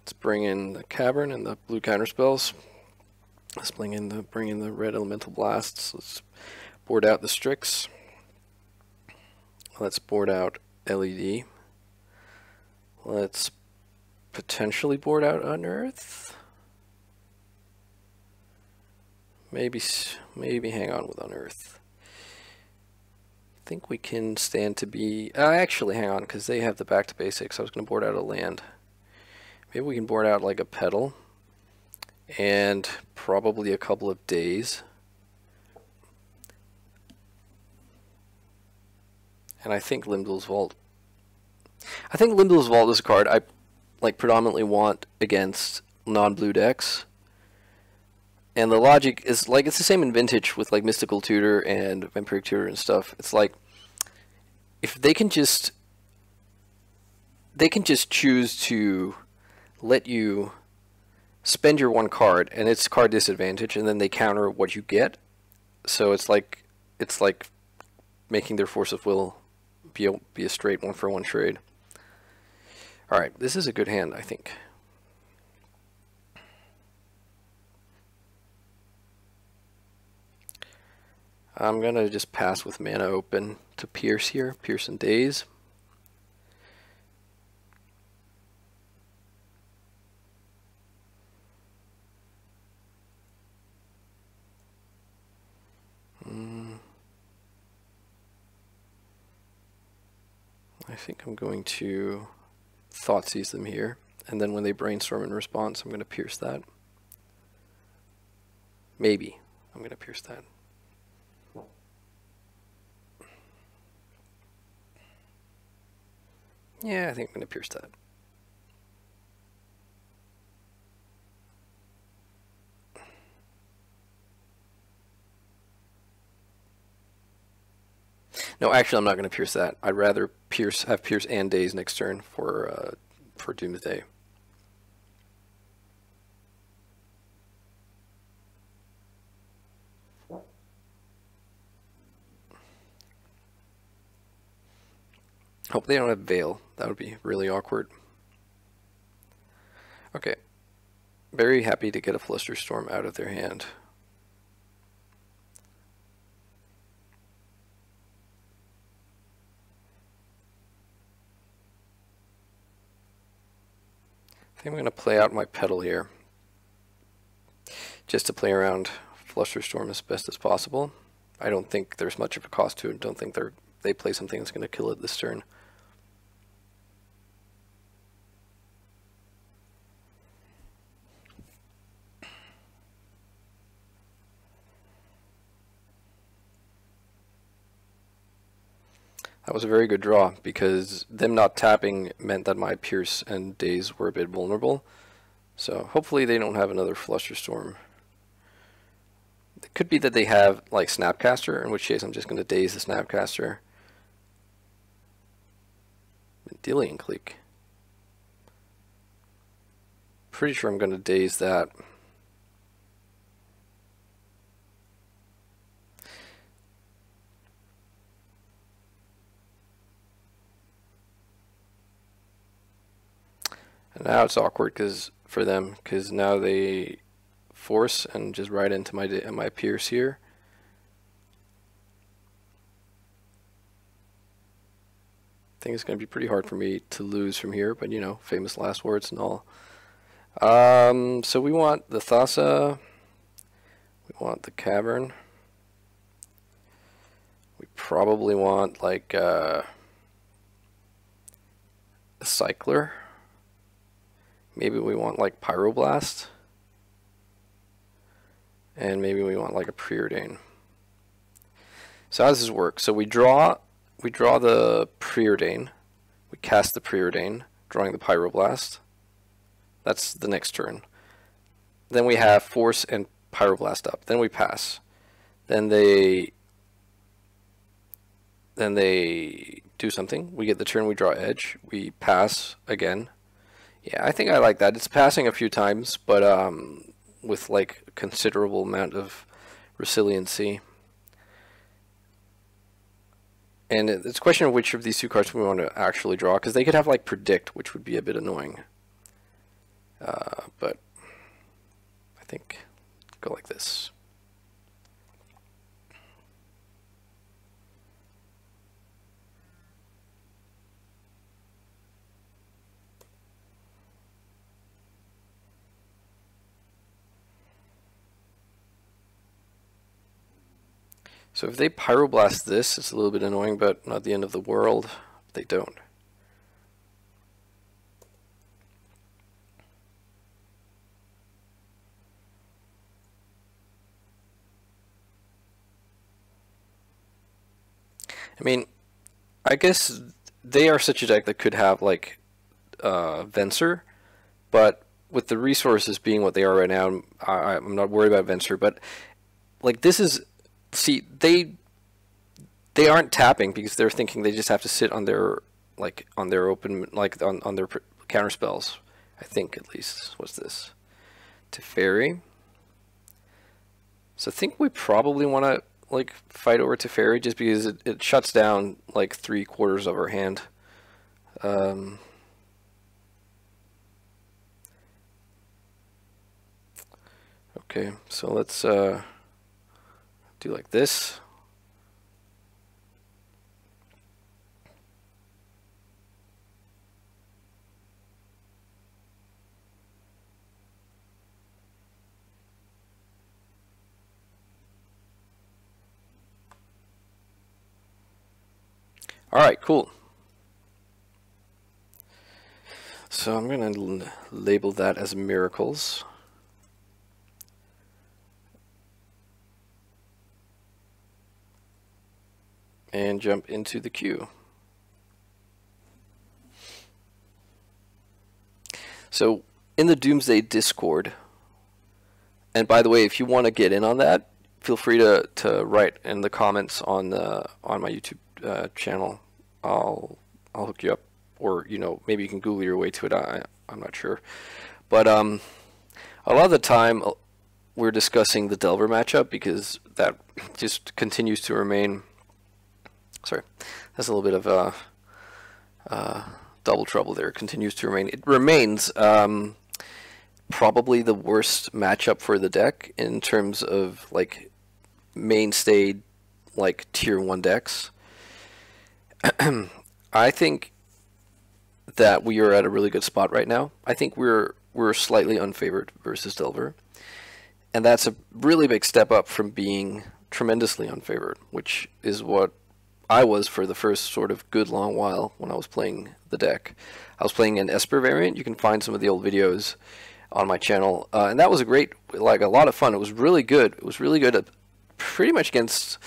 Let's bring in the Cavern and the blue counterspells. Let's bring in the red elemental blasts. Let's board out the Strix. Let's board out LED. Let's potentially board out Unearth. Maybe hang on with Unearth. I think we can stand to be... actually, hang on, because they have the back to basics. I was going to board out a land. Maybe we can board out like a Petal. And probably a couple of Days. And I think Limdal's Vault. I think Limdal's Vault is a card I like predominantly want against non-blue decks. And the logic is like it's the same in Vintage with like Mystical Tutor and Vampiric Tutor and stuff. It's like if they can just choose to let you spend your one card and it's card disadvantage, and then they counter what you get. So it's like making their force of will be a straight 1-for-1 trade. All right, this is a good hand, I think. I'm going to just pass with mana open to Pierce here, Pierce and Daze. I think I'm going to Thoughtseize them here, and then when they brainstorm in response, I'm going to Pierce that. Maybe I'm going to Pierce that. Yeah, I think I'm going to Pierce that. No, actually, I'm not going to Pierce that. I'd rather have Pierce and Daze next turn for Doomsday. Hope they don't have Veil. That would be really awkward. Okay. Very happy to get a Flusterstorm out of their hand. I think I'm going to play out my Petal here, just to play around Flusterstorm as best as possible. I don't think there's much of a cost to it. Don't think they play something that's going to kill it this turn. That was a very good draw, because them not tapping meant that my Pierce and Daze were a bit vulnerable. So hopefully they don't have another Flusterstorm. It could be that they have like Snapcaster, in which case I'm just going to Daze the Snapcaster. Mendelian Clique. Pretty sure I'm going to Daze that. And now it's awkward for them, because now they force and just right into my Pierce here. I think it's going to be pretty hard for me to lose from here, but you know, famous last words and all. So we want the Thassa, we want the Cavern, we probably want like a Cycler. Maybe we want like Pyroblast. And maybe we want like a Preordain. So how does this work? So we draw the Preordain. We cast the Preordain, drawing the Pyroblast. That's the next turn. Then we have Force and Pyroblast up. Then we pass. Then they do something. We get the turn, we draw Edge. We pass again. Yeah, I think I like that. It's passing a few times, but with like a considerable amount of resiliency. And it's a question of which of these two cards we want to actually draw, because they could have like Predict, which would be a bit annoying. But I think go like this. So if they Pyroblast this, it's a little bit annoying, but not the end of the world. They don't. I mean, I guess they are such a deck that could have like Venser, but with the resources being what they are right now, I'm not worried about Venser. But like this is. See, they aren't tapping because they're thinking they just have to sit on their open on their counter spells. I think at least. What's this? Teferi. So I think we probably want to like fight over Teferi just because it shuts down like 3/4 of her hand. Okay, so let's do like this. All right, cool. So I'm going to label that as miracles. And jump into the queue. So in the Doomsday Discord, and by the way, if you want to get in on that, feel free to write in the comments on my YouTube channel. I'll hook you up, or maybe you can Google your way to it. I'm not sure, but a lot of the time we're discussing the Delver matchup because that just continues to remain. Sorry, that's a little bit of double trouble there. It continues to remain. It remains probably the worst matchup for the deck in terms of like mainstay like tier 1 decks. I think that we are at a really good spot right now. I think we're slightly unfavored versus Delver, and that's a really big step up from being tremendously unfavored, which is what I was for the first sort of good long while when I was playing the deck. I was playing an Esper variant. You can find some of the old videos on my channel, and that was a lot of fun. It was really good. It was really good at pretty much against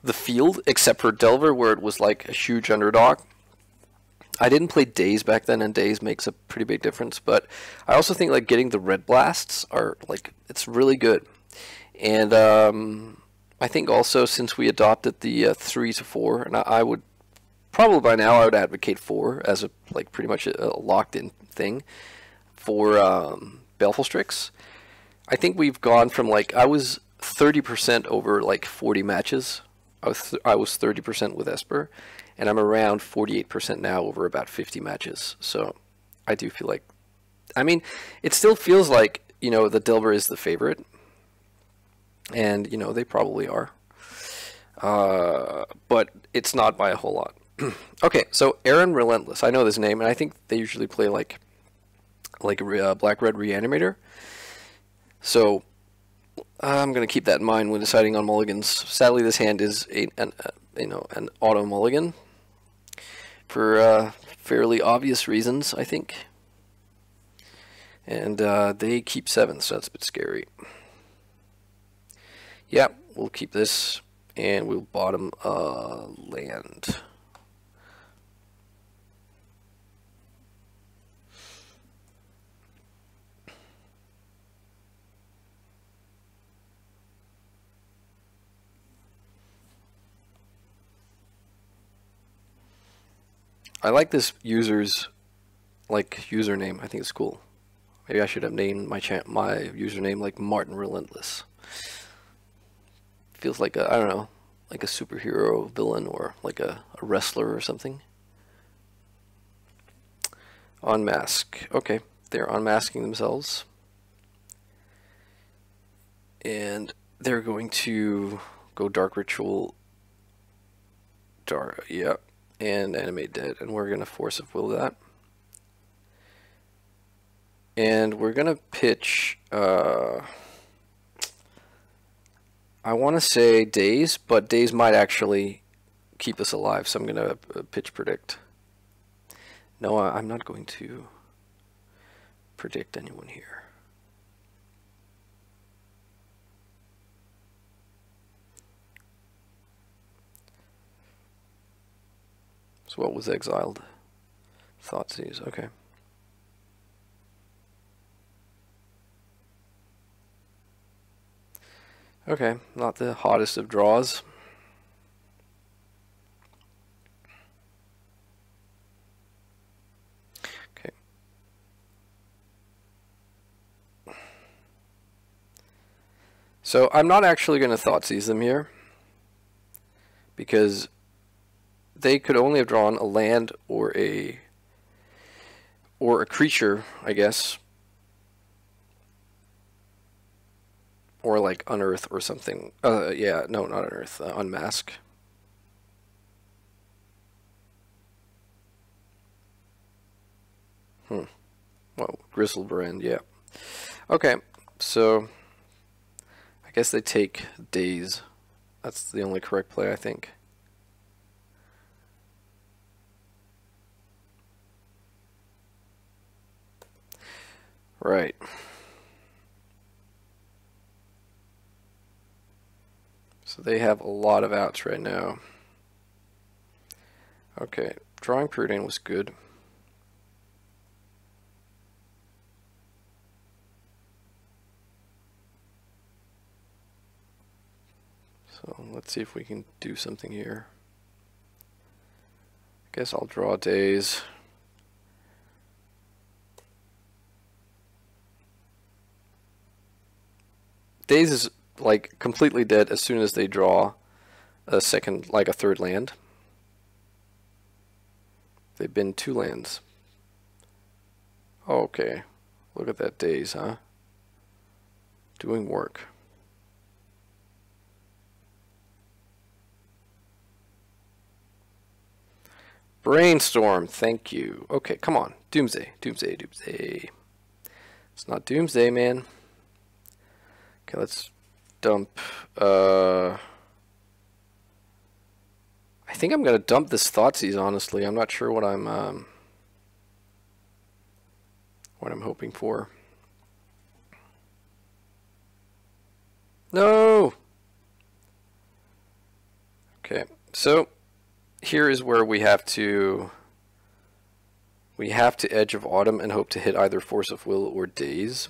the field, except for Delver, where it was like a huge underdog. I didn't play Daze back then, and Daze makes a pretty big difference, but I also think like getting the red blasts are like, it's really good. And I think also since we adopted the 3 to 4, and I would probably by now I would advocate 4 as a like pretty much a locked-in thing for Baleful Strix. I think we've gone from like, I was 30% over like 40 matches. I was 30% with Esper, and I'm around 48% now over about 50 matches. So I do feel like, I mean, it still feels like, the Delver is the favorite, and they probably are, but it's not by a whole lot. Okay, so Aaron Relentless, I know this name, and I think they usually play like a Black-Red Reanimator. So I'm going to keep that in mind when deciding on mulligans. Sadly, this hand is an auto mulligan for fairly obvious reasons, I think. And they keep 7, so that's a bit scary. Yeah, we'll keep this, and we'll bottom land. I like this user's username. I think it's cool. Maybe I should have named my username like Martin Relentless. Feels like I don't know, like a superhero villain or like a wrestler or something. Unmask. Okay, they're unmasking themselves, and they're going to go Dark Ritual. Yeah. And Animate Dead, and we're going to Force of Will that. And we're going to pitch, I want to say Daze, but Daze might actually keep us alive, so I'm going to pitch Predict. No, I'm not going to predict anyone here. So what was exiled? Thoughtseize, okay. Okay, not the hottest of draws. Okay. So I'm not actually going to Thoughtseize them here. because they could only have drawn a land or a creature, I guess, or like unearth or something. Yeah, no, not unearth. Unmask. Whoa, Grizzlebrand, yeah. Okay, so I guess they take Daze. That's the only correct play, I think. Right. So they have a lot of outs right now. Okay, drawing Preordain was good. So let's see if we can do something here. I guess I'll draw Daze. Daze is like completely dead as soon as they draw a second, like a third land. They've been 2 lands. Oh, okay. Look at that Daze, huh? Doing work. Brainstorm, thank you. Okay, come on. Doomsday, Doomsday, Doomsday. It's not Doomsday, man. Okay, let's dump. I think I'm gonna dump this Thoughtseize, honestly. I'm not sure what I'm hoping for. No! Okay, so here is where we have to Edge of Autumn and hope to hit either Force of Will or Daze.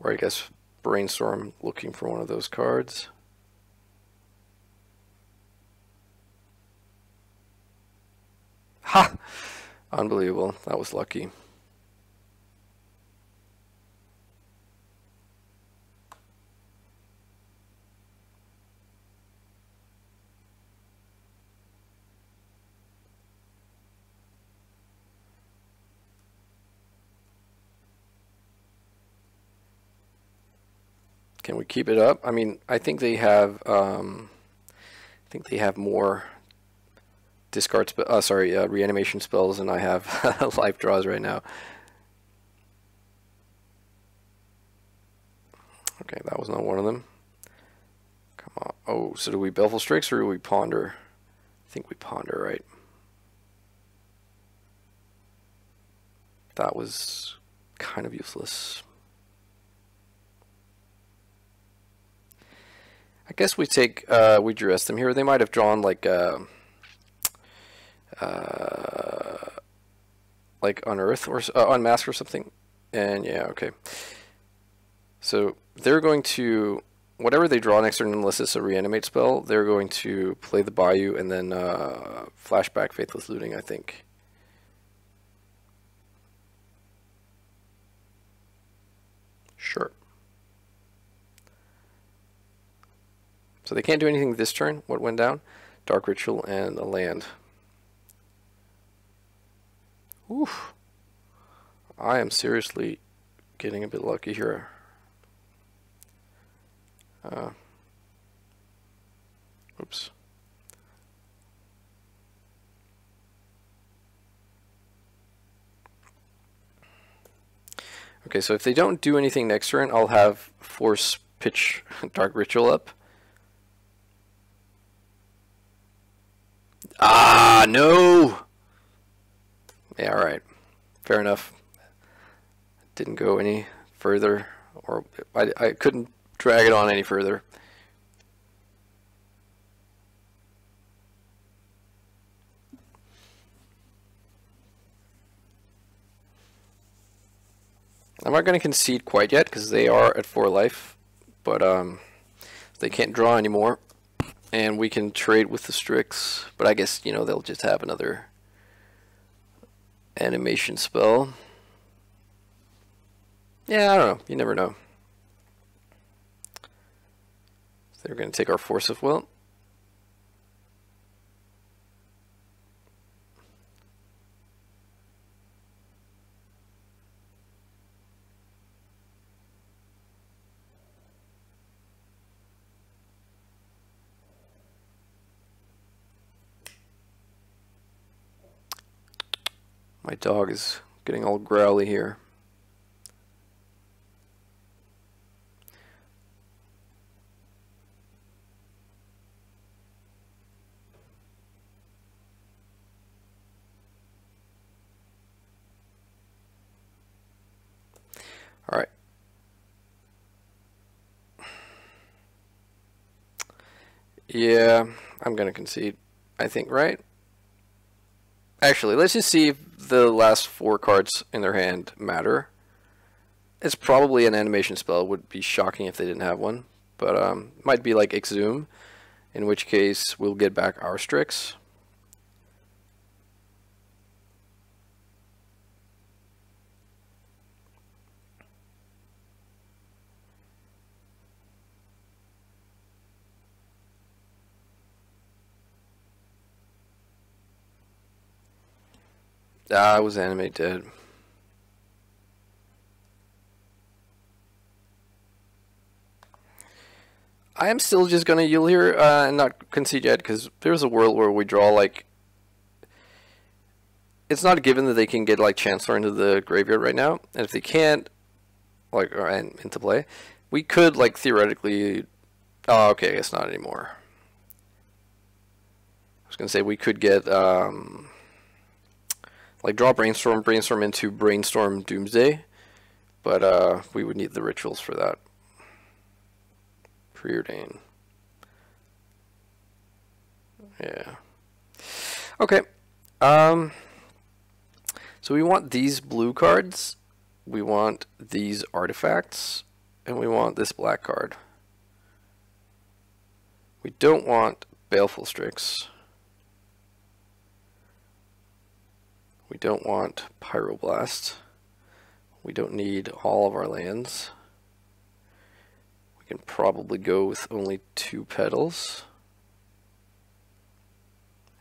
Or I guess Brainstorm, looking for one of those cards. Ha! Unbelievable. That was lucky. Can we keep it up? I mean, I think they have more discard reanimation spells than I have life draws right now. Okay, that was not one of them. Come on. Oh, so do we Belful Strix or do we Ponder? I think we Ponder, right? That was kind of useless. I guess we take, we dress them here. They might have drawn like Unearth or Unmask or something. And yeah, okay. So they're going to, whatever they draw next turn, unless it's a reanimate spell, they're going to play the Bayou and then flashback Faithless Looting, I think. Sure. So they can't do anything this turn. What went down? Dark Ritual and a land. Oof. I am seriously getting a bit lucky here. Oops. Okay, so if they don't do anything next turn, I'll have Force pitch Dark Ritual up. Ah, no! Yeah, alright. Fair enough. Didn't go any further, or I couldn't drag it on any further. I'm not going to concede quite yet because they are at 4 life, but they can't draw anymore, and we can trade with the Strix. But I guess, you know, they'll just have another animation spell. Yeah, I don't know. You never know. They're going to take our Force of Will. My dog is getting all growly here. All right. Yeah, I'm gonna concede, I think, right? Actually, let's just see if the last 4 cards in their hand matter. It's probably an animation spell. It would be shocking if they didn't have one. But might be like Exhume, in which case we'll get back our Strix. Ah, it was animate dead. I am still just gonna yield here and not concede yet, because there's a world where we draw like. It's not a given that they can get like Chancellor into the graveyard right now, and if they can't, like, or into play, we could like theoretically. Oh, okay, I guess not anymore. I was gonna say we could get like draw brainstorm into brainstorm Doomsday, but we would need the rituals for that. Preordain. Yeah. Okay. So we want these blue cards, we want these artifacts, and we want this black card. We don't want Baleful Strix. We don't want Pyroblast. We don't need all of our lands. We can probably go with only 2 petals.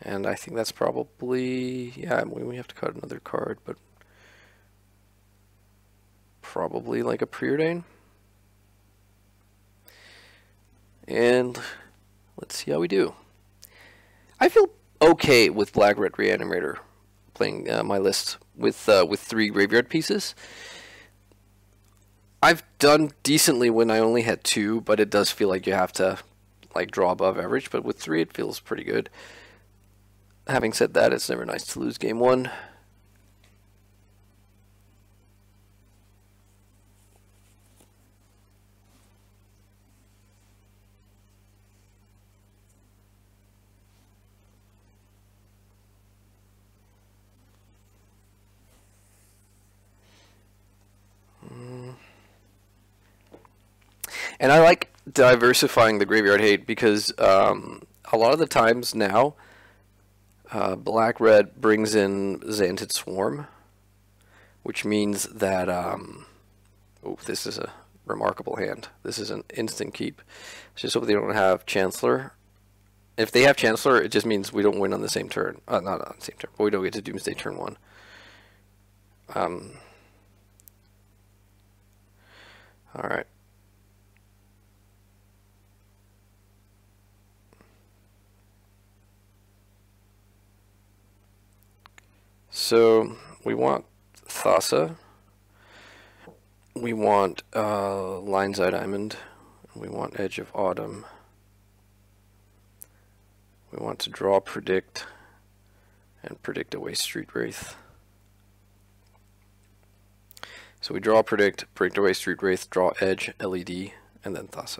And I think that's probably, yeah, we have to cut another card, but probably like a Preordain. And let's see how we do. I feel okay with Black-Red Reanimator playing my list with 3 graveyard pieces. I've done decently when I only had 2, but it does feel like you have to like draw above average, but with 3 it feels pretty good. Having said that, it's never nice to lose game 1. And I like diversifying the graveyard hate because a lot of the times now, Black-Red brings in Xantid Swarm, which means that, oh, this is a remarkable hand. This is an instant keep. Just hope they don't have Chancellor. If they have Chancellor, it just means we don't win on the same turn. Not on the same turn, but we don't get to Doomsday turn 1. Alright. So we want Thassa, we want Lion's Eye Diamond, we want Edge of Autumn, we want to draw Predict, and predict away Street Wraith. So we draw Predict, predict away Street Wraith, draw Edge, LED, and then Thassa.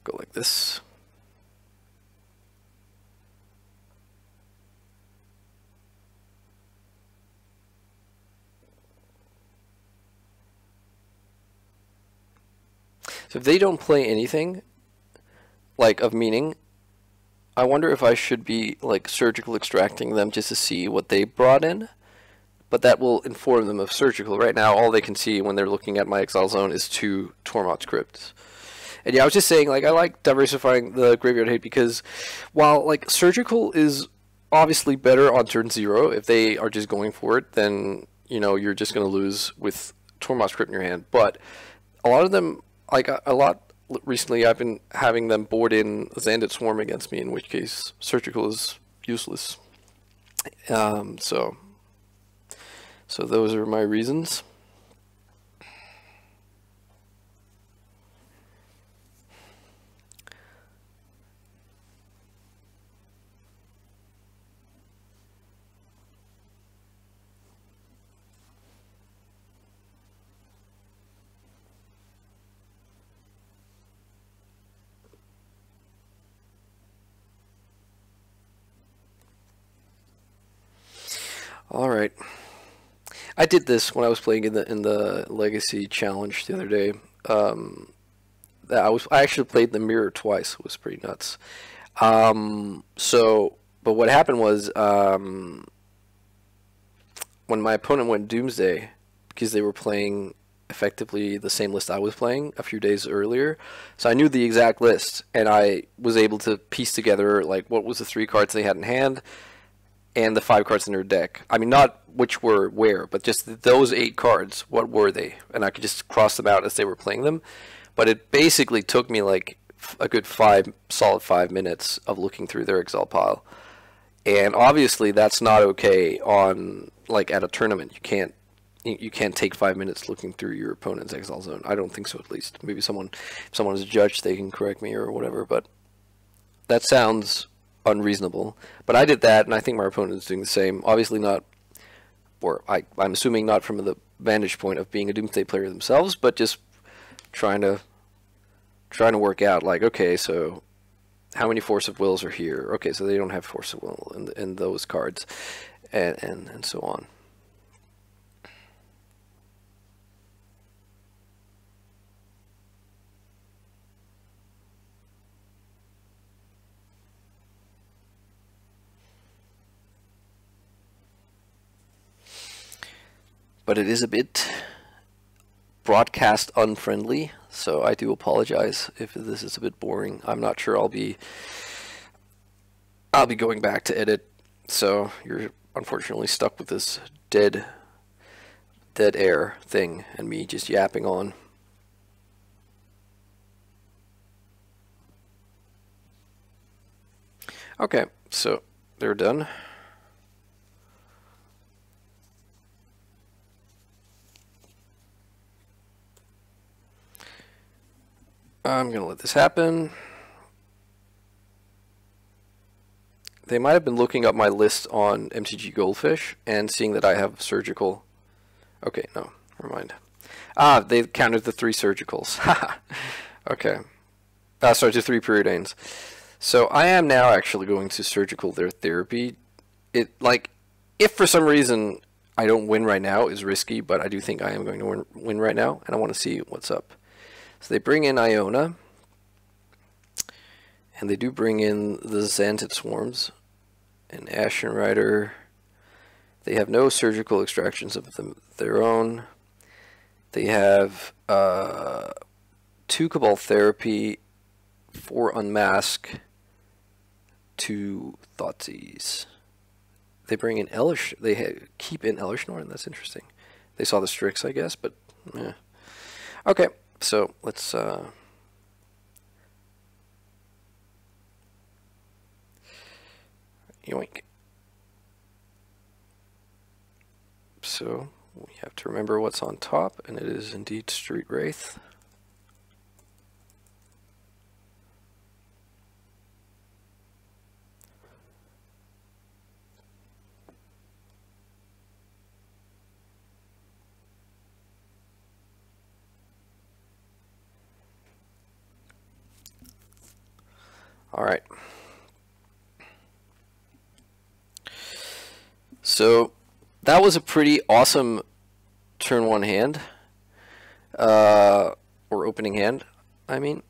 Go like this. So if they don't play anything like of meaning, I wonder if I should be like surgical extracting them just to see what they brought in. But that will inform them of surgical. Right now, all they can see when they're looking at my Exile Zone is 2 Tormod's Crypts. And yeah, I was just saying, like, I like diversifying the graveyard hate because while, like, surgical is obviously better on turn 0, if they are just going for it, then, you know, you're just going to lose with Tormod's Crypt in your hand, but a lot of them, like a lot recently, I've been having them board in Xandit Swarm against me, in which case Surgical is useless. So those are my reasons. All right. I did this when I was playing in the Legacy Challenge the other day. I actually played the mirror twice. It was pretty nuts. But what happened was when my opponent went Doomsday, because they were playing effectively the same list I was playing a few days earlier, so I knew the exact list, and I was able to piece together like what was the 3 cards they had in hand and the 5 cards in their deck. I mean, not which were where, but just those 8 cards, what were they? And I could just cross them out as they were playing them. But it basically took me like a good solid 5 minutes of looking through their Exile pile. And obviously that's not okay on, like, at a tournament. You can't take 5 minutes looking through your opponent's Exile zone. I don't think so, at least. Maybe if someone is a judge, they can correct me or whatever, but that sounds unreasonable. But I did that, and I think my opponent is doing the same. Obviously not, or I'm assuming not from the vantage point of being a Doomsday player themselves, but just trying to work out, like, okay, so how many Force of Wills are here? Okay, so they don't have Force of Will in those cards, and so on. But it is a bit broadcast unfriendly, so I do apologize if this is a bit boring. I'm not sure I'll be going back to edit, so you're unfortunately stuck with this dead air thing and me just yapping on. Okay, so they're done. I'm going to let this happen. They might have been looking up my list on MTG Goldfish and seeing that I have surgical. Okay, no, never mind. Ah, they counted the 3 surgicals. Okay. Sorry, to 3 preordains. So I am now actually going to surgical their therapy. If for some reason I don't win right now, is risky, but I do think I am going to win right now, and I want to see what's up. So they bring in Iona, and they do bring in the Xandit Swarms, and Ashen Rider. They have no surgical extractions of their own. They have 2 Cabal Therapy, 4 Unmask, 2 Thoughtseize. They bring in Elish. They keep in Elishnorn. That's interesting. They saw the Strix, I guess, but yeah. Okay. So let's yoink. So we have to remember what's on top, and it is indeed Street Wraith. All right. So that was a pretty awesome turn 1 hand, or opening hand, I mean.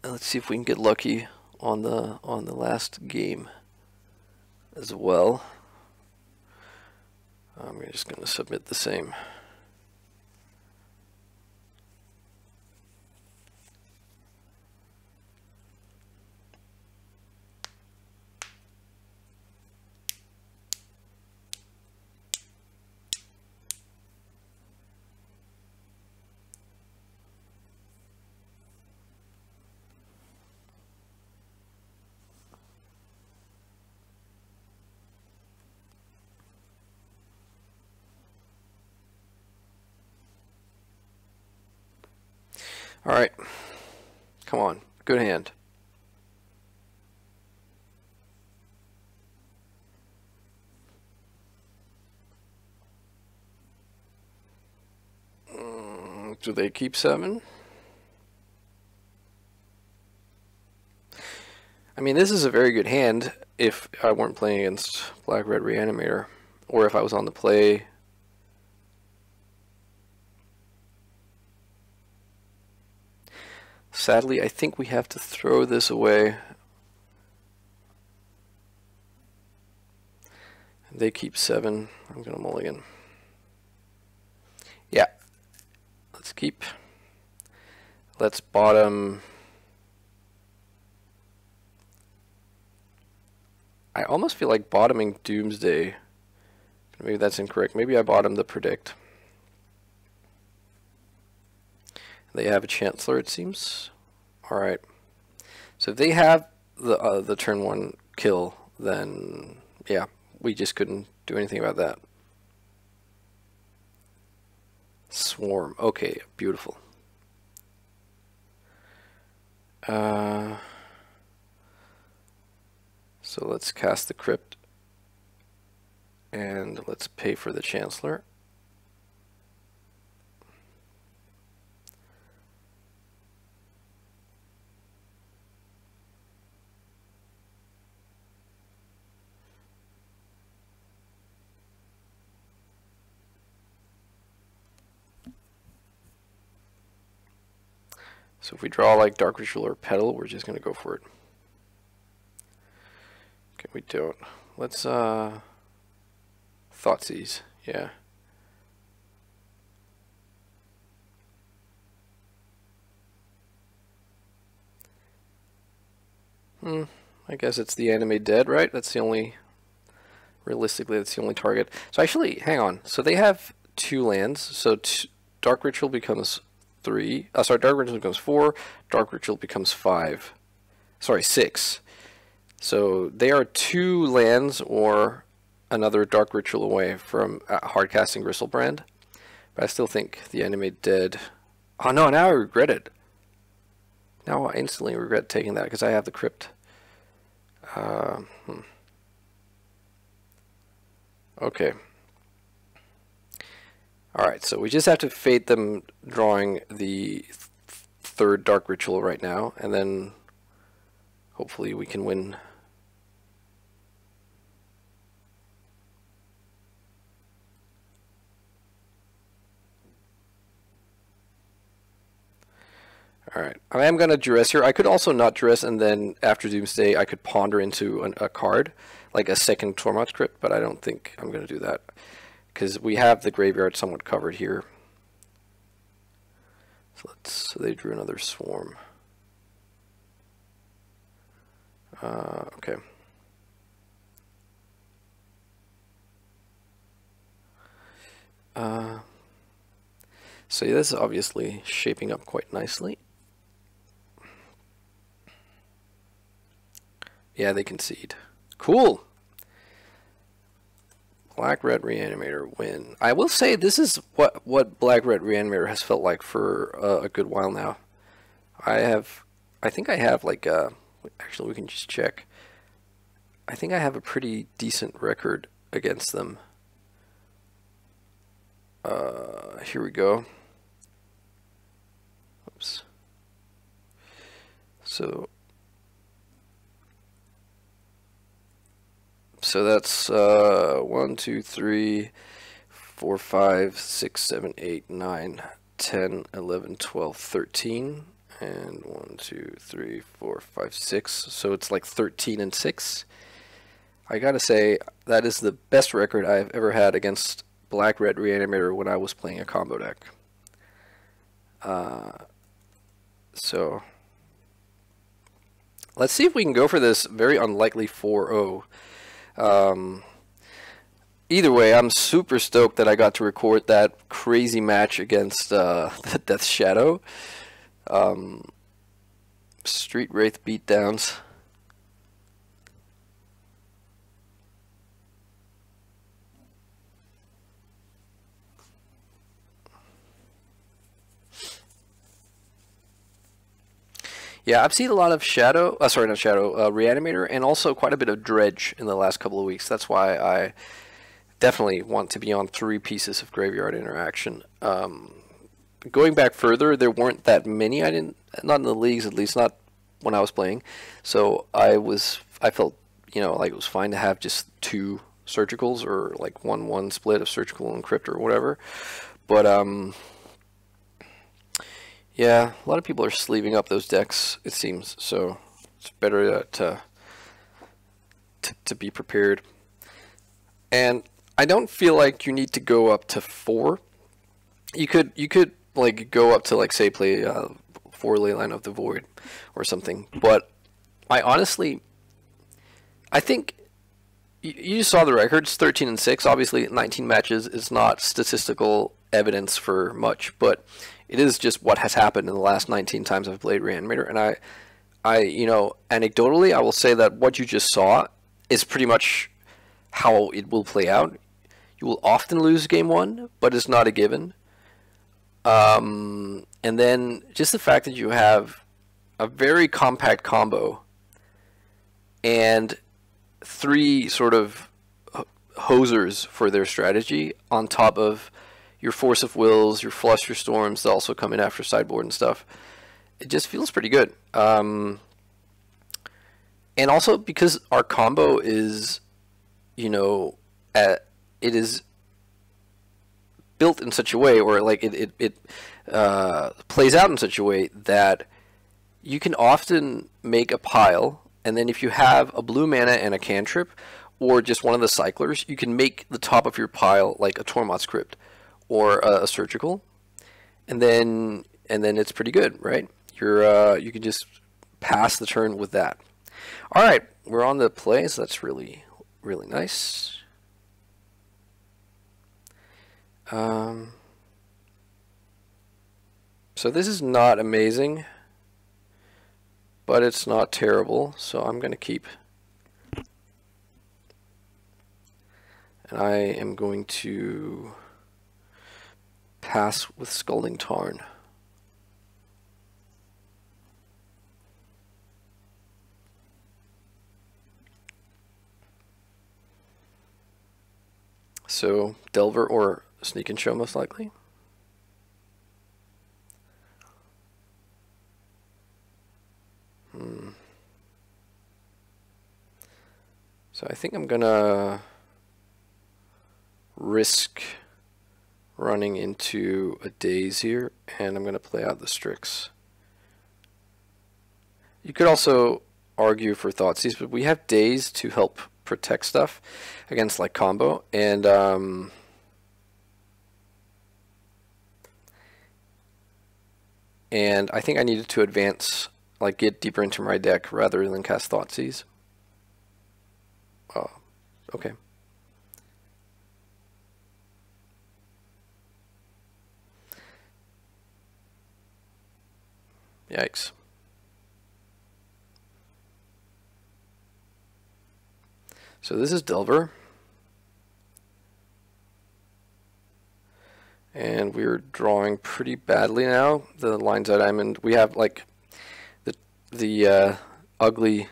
Let's see if we can get lucky on the last game as well. I'm just going to submit the same. Alright. Come on. Good hand. Do they keep 7? I mean, this is a very good hand if I weren't playing against Black-Red Reanimator, or if I was on the play. Sadly, I think we have to throw this away. They keep 7. I'm going to mulligan. Yeah. Let's keep. Let's bottom. I almost feel like bottoming Doomsday. Maybe that's incorrect. Maybe I bottom the Predict. They have a Chancellor, it seems. Alright. So if they have the turn 1 kill, then yeah, we just couldn't do anything about that. Swarm. Okay, beautiful. So let's cast the Crypt. And let's pay for the Chancellor. So if we draw like Dark Ritual or Petal, we're just going to go for it. Okay, we don't. Let's, Thoughtseize, yeah. I guess it's the enemy dead, right? That's the only, realistically, that's the only target. So actually, hang on. So they have 2 lands, so Dark Ritual becomes 3. Sorry, Dark Ritual becomes 4. Dark Ritual becomes 5. Sorry, 6. So they are 2 lands or another Dark Ritual away from hardcasting Gristlebrand. But I still think the enemy dead. Oh no, now I regret it. Now I instantly regret taking that because I have the Crypt. Okay. Alright, so we just have to fate them drawing the 3rd Dark Ritual right now, and then hopefully we can win. Alright, I am going to duress here. I could also not duress, and then after Doomsday I could ponder into a card, like a second Tormod's Crypt, but I don't think I'm going to do that, because we have the graveyard somewhat covered here. So they drew another Swarm. Okay. So yeah, this is obviously shaping up quite nicely. Yeah, they concede. Cool. Black-Red Reanimator win. I will say this is what Black-Red Reanimator has felt like for a good while now. I think I have like actually we can just check. I think I have a pretty decent record against them. Here we go. Oops. So that's 1, 2, 3, 4, 5, 6, 7, 8, 9, 10, 11, 12, 13, and 1, 2, 3, 4, 5, 6. So it's like 13 and 6. I gotta say that is the best record I've ever had against Black-Red Reanimator when I was playing a combo deck. So let's see if we can go for this very unlikely 4-0. Either way, I'm super stoked that I got to record that crazy match against the Death Shadow. Street Wraith beatdowns. Yeah, I've seen a lot of Shadow, sorry, not Shadow, Reanimator, and also quite a bit of Dredge in the last couple of weeks. That's why I definitely want to be on 3 pieces of Graveyard Interaction. Going back further, there weren't that many. Not in the leagues, at least not when I was playing. So I felt, like it was fine to have just 2 surgicals, or like 1-1 split of surgical and crypt or whatever. But yeah, a lot of people are sleeving up those decks, it seems. So it's better to be prepared. And I don't feel like you need to go up to 4. You could like go up to, like, say, play 4 Leyline of the Void or something. But I think you saw the records, 13-6. Obviously, 19 matches is not statistical evidence for much, but it is just what has happened in the last 19 times I've played Reanimator. And anecdotally, I will say that what you just saw is pretty much how it will play out. You will often lose game 1, but it's not a given. And then just the fact that you have a very compact combo and 3 sort of hosers for their strategy on top of your Force of Wills, your Fluster Storms that also come in after sideboard and stuff. It just feels pretty good. And also because our combo is, it is built in such a way, or like it plays out in such a way that you can often make a pile, and then if you have a blue mana and a cantrip, or just one of the cyclers, you can make the top of your pile like a Tormod's Crypt or a surgical, and then it's pretty good, right? You can just pass the turn with that. All right, we're on the play, so that's really, really nice. So this is not amazing, but it's not terrible, so I'm going to keep. And I am going to pass with Scalding Tarn. So Delver or Sneak and Show, most likely. So I think I'm gonna risk running into a Daze here, and I'm gonna play out the Strix. You could also argue for Thoughtseize, but we have Daze to help protect stuff against like combo, and I think I needed to advance, like get deeper into my deck rather than cast Thoughtseize. Oh, okay. Yikes. So this is Delver. And we're drawing pretty badly now. The lines that I'm in, we have like the ugly,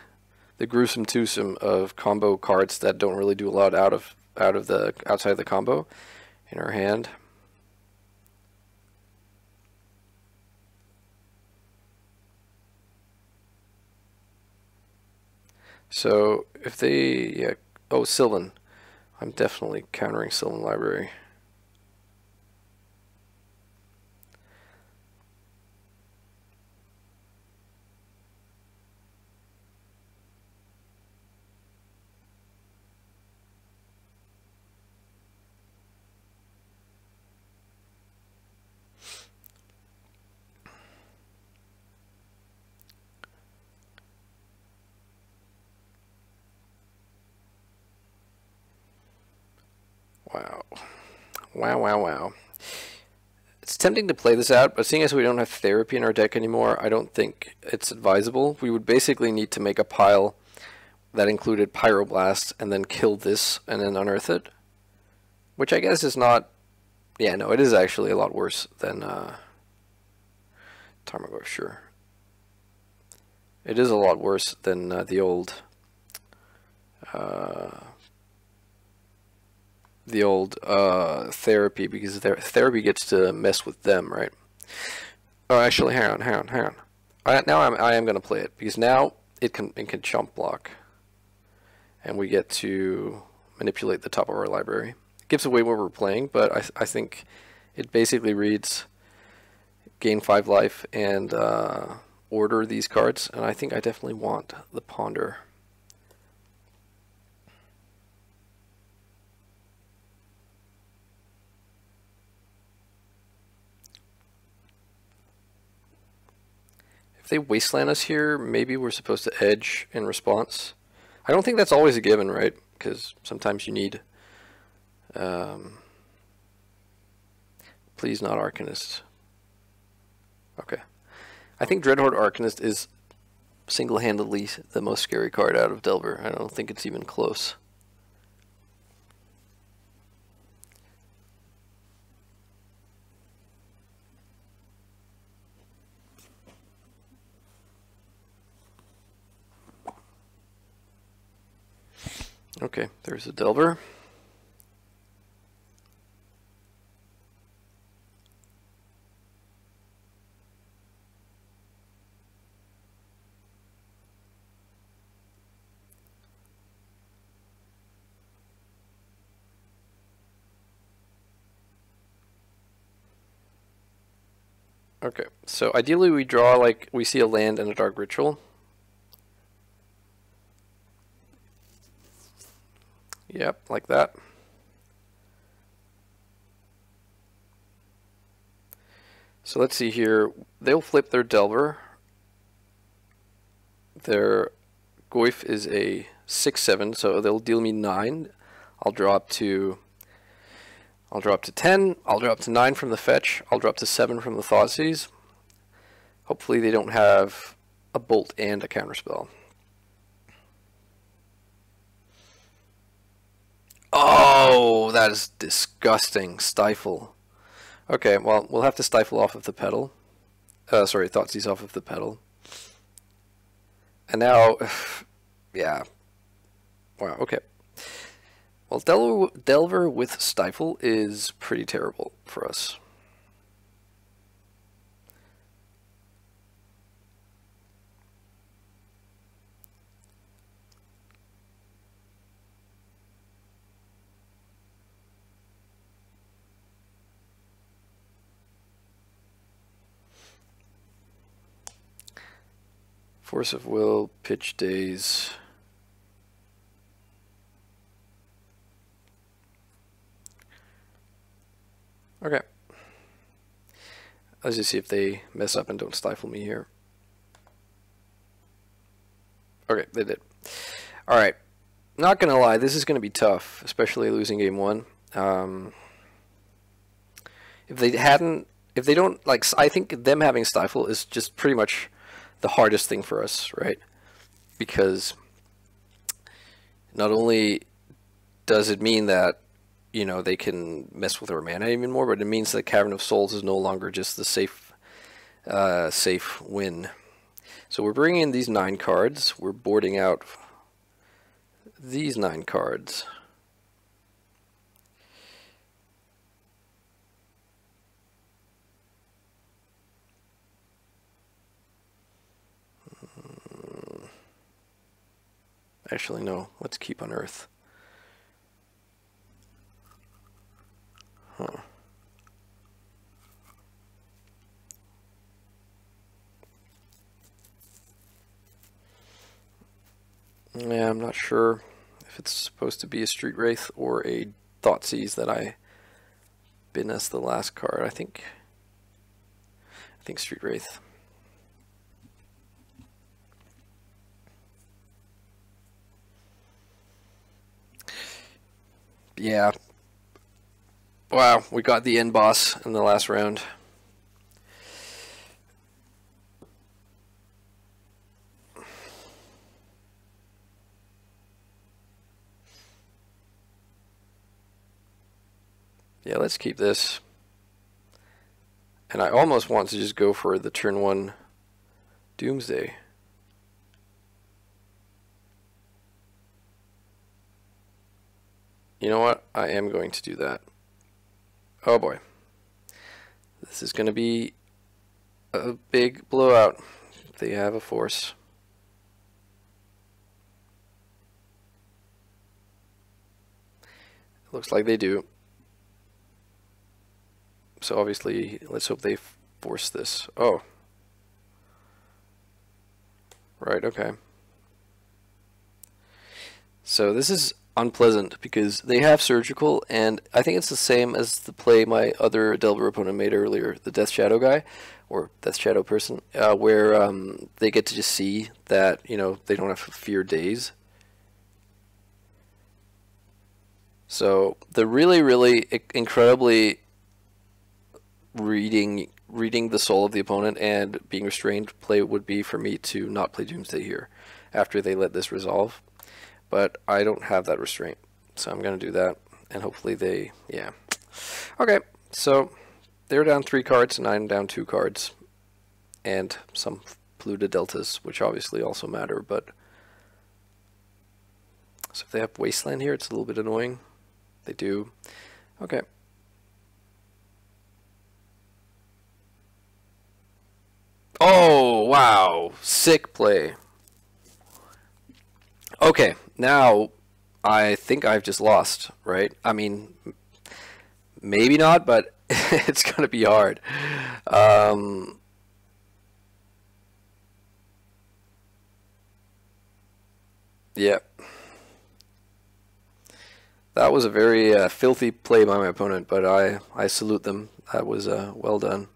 the gruesome twosome of combo cards that don't really do a lot outside of the combo in our hand. So if they, oh, Sylvan. I'm definitely countering Sylvan Library. Wow. Wow, wow, wow. It's tempting to play this out, but seeing as we don't have Therapy in our deck anymore, I don't think it's advisable. We would basically need to make a pile that included Pyroblast and then kill this and then unearth it. Which I guess is not... Yeah, no, it is actually a lot worse than Tarmogoyf, sure. It is a lot worse than the old therapy, because therapy gets to mess with them, right? Oh, actually, hang on. Now I am going to play it, because now it can chump block, and we get to manipulate the top of our library. It gives away what we're playing, but I think it basically reads gain 5 life and order these cards, and I think I definitely want the Ponder. If they wasteland us here, maybe we're supposed to edge in response. I don't think that's always a given, right? Because sometimes you need... please not Arcanist. Okay. I think Dreadhorde Arcanist is single-handedly the most scary card out of Delver. I don't think it's even close. Okay, there's a Delver. Okay, so ideally we draw, like, we see a land and a Dark Ritual. Yep, like that. So let's see here. They'll flip their Delver. Their Goyf is a 6/7, so they'll deal me 9. I'll drop to 10. I'll drop to 9 from the fetch. I'll drop to 7 from the Thoughtseize. Hopefully they don't have a bolt and a counterspell. Oh, that is disgusting. Stifle. Okay, well, we'll have to stifle off of the pedal. Sorry, Thoughtseize off of the pedal. And now, yeah. Wow, okay. Well, Delver with Stifle is pretty terrible for us. Force of Will, Pitch Days. Okay. Let's just see if they mess up and don't stifle me here. Okay, they did. Alright. Not gonna lie, this is gonna be tough, especially losing game 1. If they don't, like, I think them having stifle is just pretty much the hardest thing for us, right? Because not only does it mean that, you know, they can mess with our mana even more, but it means that Cavern of Souls is no longer just the safe win. So we're bringing in these 9 cards. We're boarding out these 9 cards. Actually, no. Let's keep Unearth. Huh. Yeah, I'm not sure if it's supposed to be a Street Wraith or a Thoughtseize that I bin as the last card. I think Street Wraith. Yeah. Wow, we got the end boss in the last round. Yeah, let's keep this. And I almost want to just go for the turn 1 Doomsday. You know what? I am going to do that. Oh boy. This is going to be a big blowout. They have a force. Looks like they do. So obviously, let's hope they force this. Oh. Right, okay. So this is unpleasant because they have surgical, and I think it's the same as the play my other Delver opponent made earlier, the Death Shadow guy, or Death Shadow person, where they get to just see that, you know, they don't have to fear days. So the really incredibly reading the soul of the opponent and being restrained play would be for me to not play Doomsday here after they let this resolve. But I don't have that restraint, so I'm going to do that, and hopefully they, yeah. Okay, so they're down 3 cards, and I'm down 2 cards, and some polluted deltas, which obviously also matter, but... So if they have Wasteland here, it's a little bit annoying. They do. Okay. Oh, wow. Sick play. Okay, now I think I've just lost, right? I mean, maybe not, but it's going to be hard. Yeah. That was a very filthy play by my opponent, but I salute them. That was well done.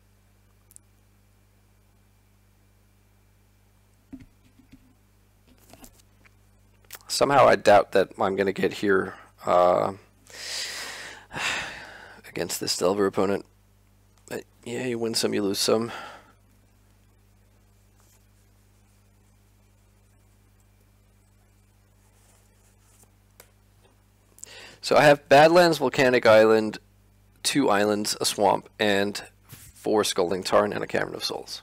Somehow I doubt that I'm going to get here against this Delver opponent. But yeah, you win some, you lose some. So I have Badlands, Volcanic Island, 2 islands, a swamp, and 4 Scalding Tarn and a Cavern of Souls.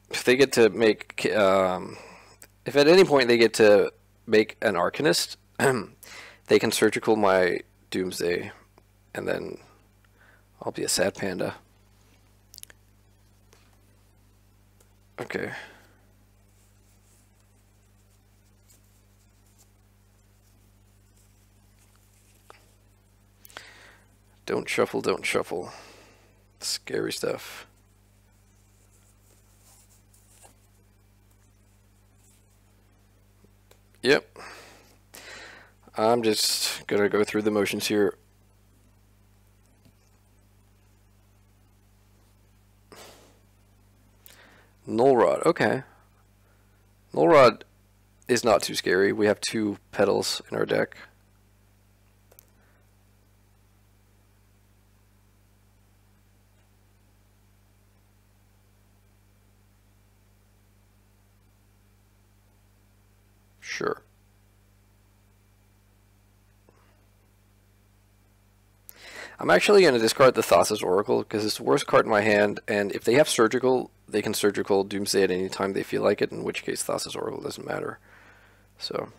If they get to make, if at any point they get to make an Arcanist, they can surgical my Doomsday, and then I'll be a sad panda. Okay. Don't shuffle, don't shuffle. Scary stuff. Yep. I'm just gonna go through the motions here. Null Rod, okay. Null Rod is not too scary. We have 2 petals in our deck. Sure. I'm actually going to discard the Thassa's Oracle because it's the worst card in my hand, and if they have Surgical, they can Surgical Doomsday at any time they feel like it, in which case Thassa's Oracle doesn't matter. So,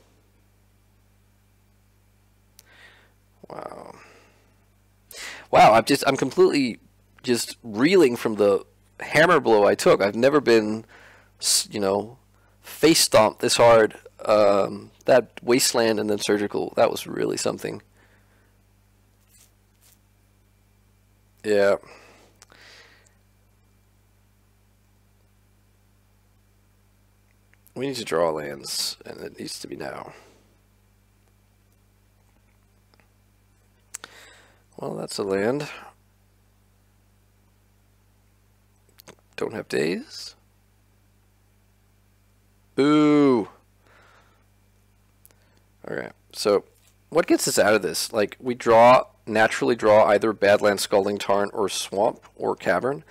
wow. Wow, I'm completely just reeling from the hammer blow I took. I've never been, you know, face stomped this hard. That Wasteland and then Surgical, that was really something. Yeah. We need to draw lands, and it needs to be now. Well, that's a land. Don't have days. Boo! Okay, so what gets us out of this? Like, we naturally draw either Badlands, Scalding Tarn, or Swamp, or Cavern,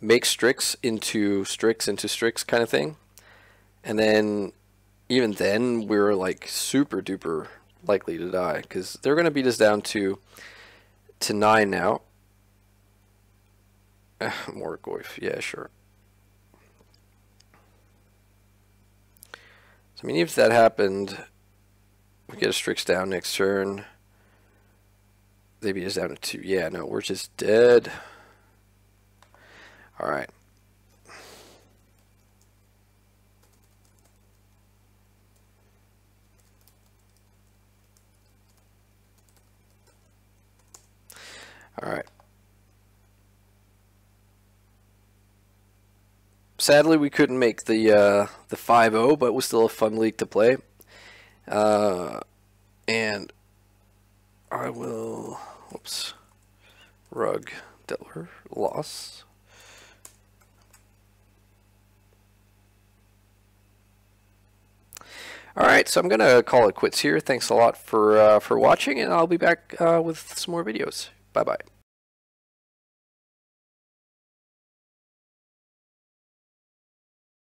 make Strix into Strix kind of thing, and then, even then, we're like super duper likely to die, because they're going to beat us down to 9 now. More Goyf, yeah, sure. I mean, if that happened, we get a Strix down next turn. They beat us down to 2. Yeah, no, we're just dead. Alright. Alright. Sadly, we couldn't make the 5-0, but it was still a fun league to play. And I will, whoops, rug, Delaware, loss. Alright, so I'm going to call it quits here. Thanks a lot for watching, and I'll be back with some more videos. Bye-bye.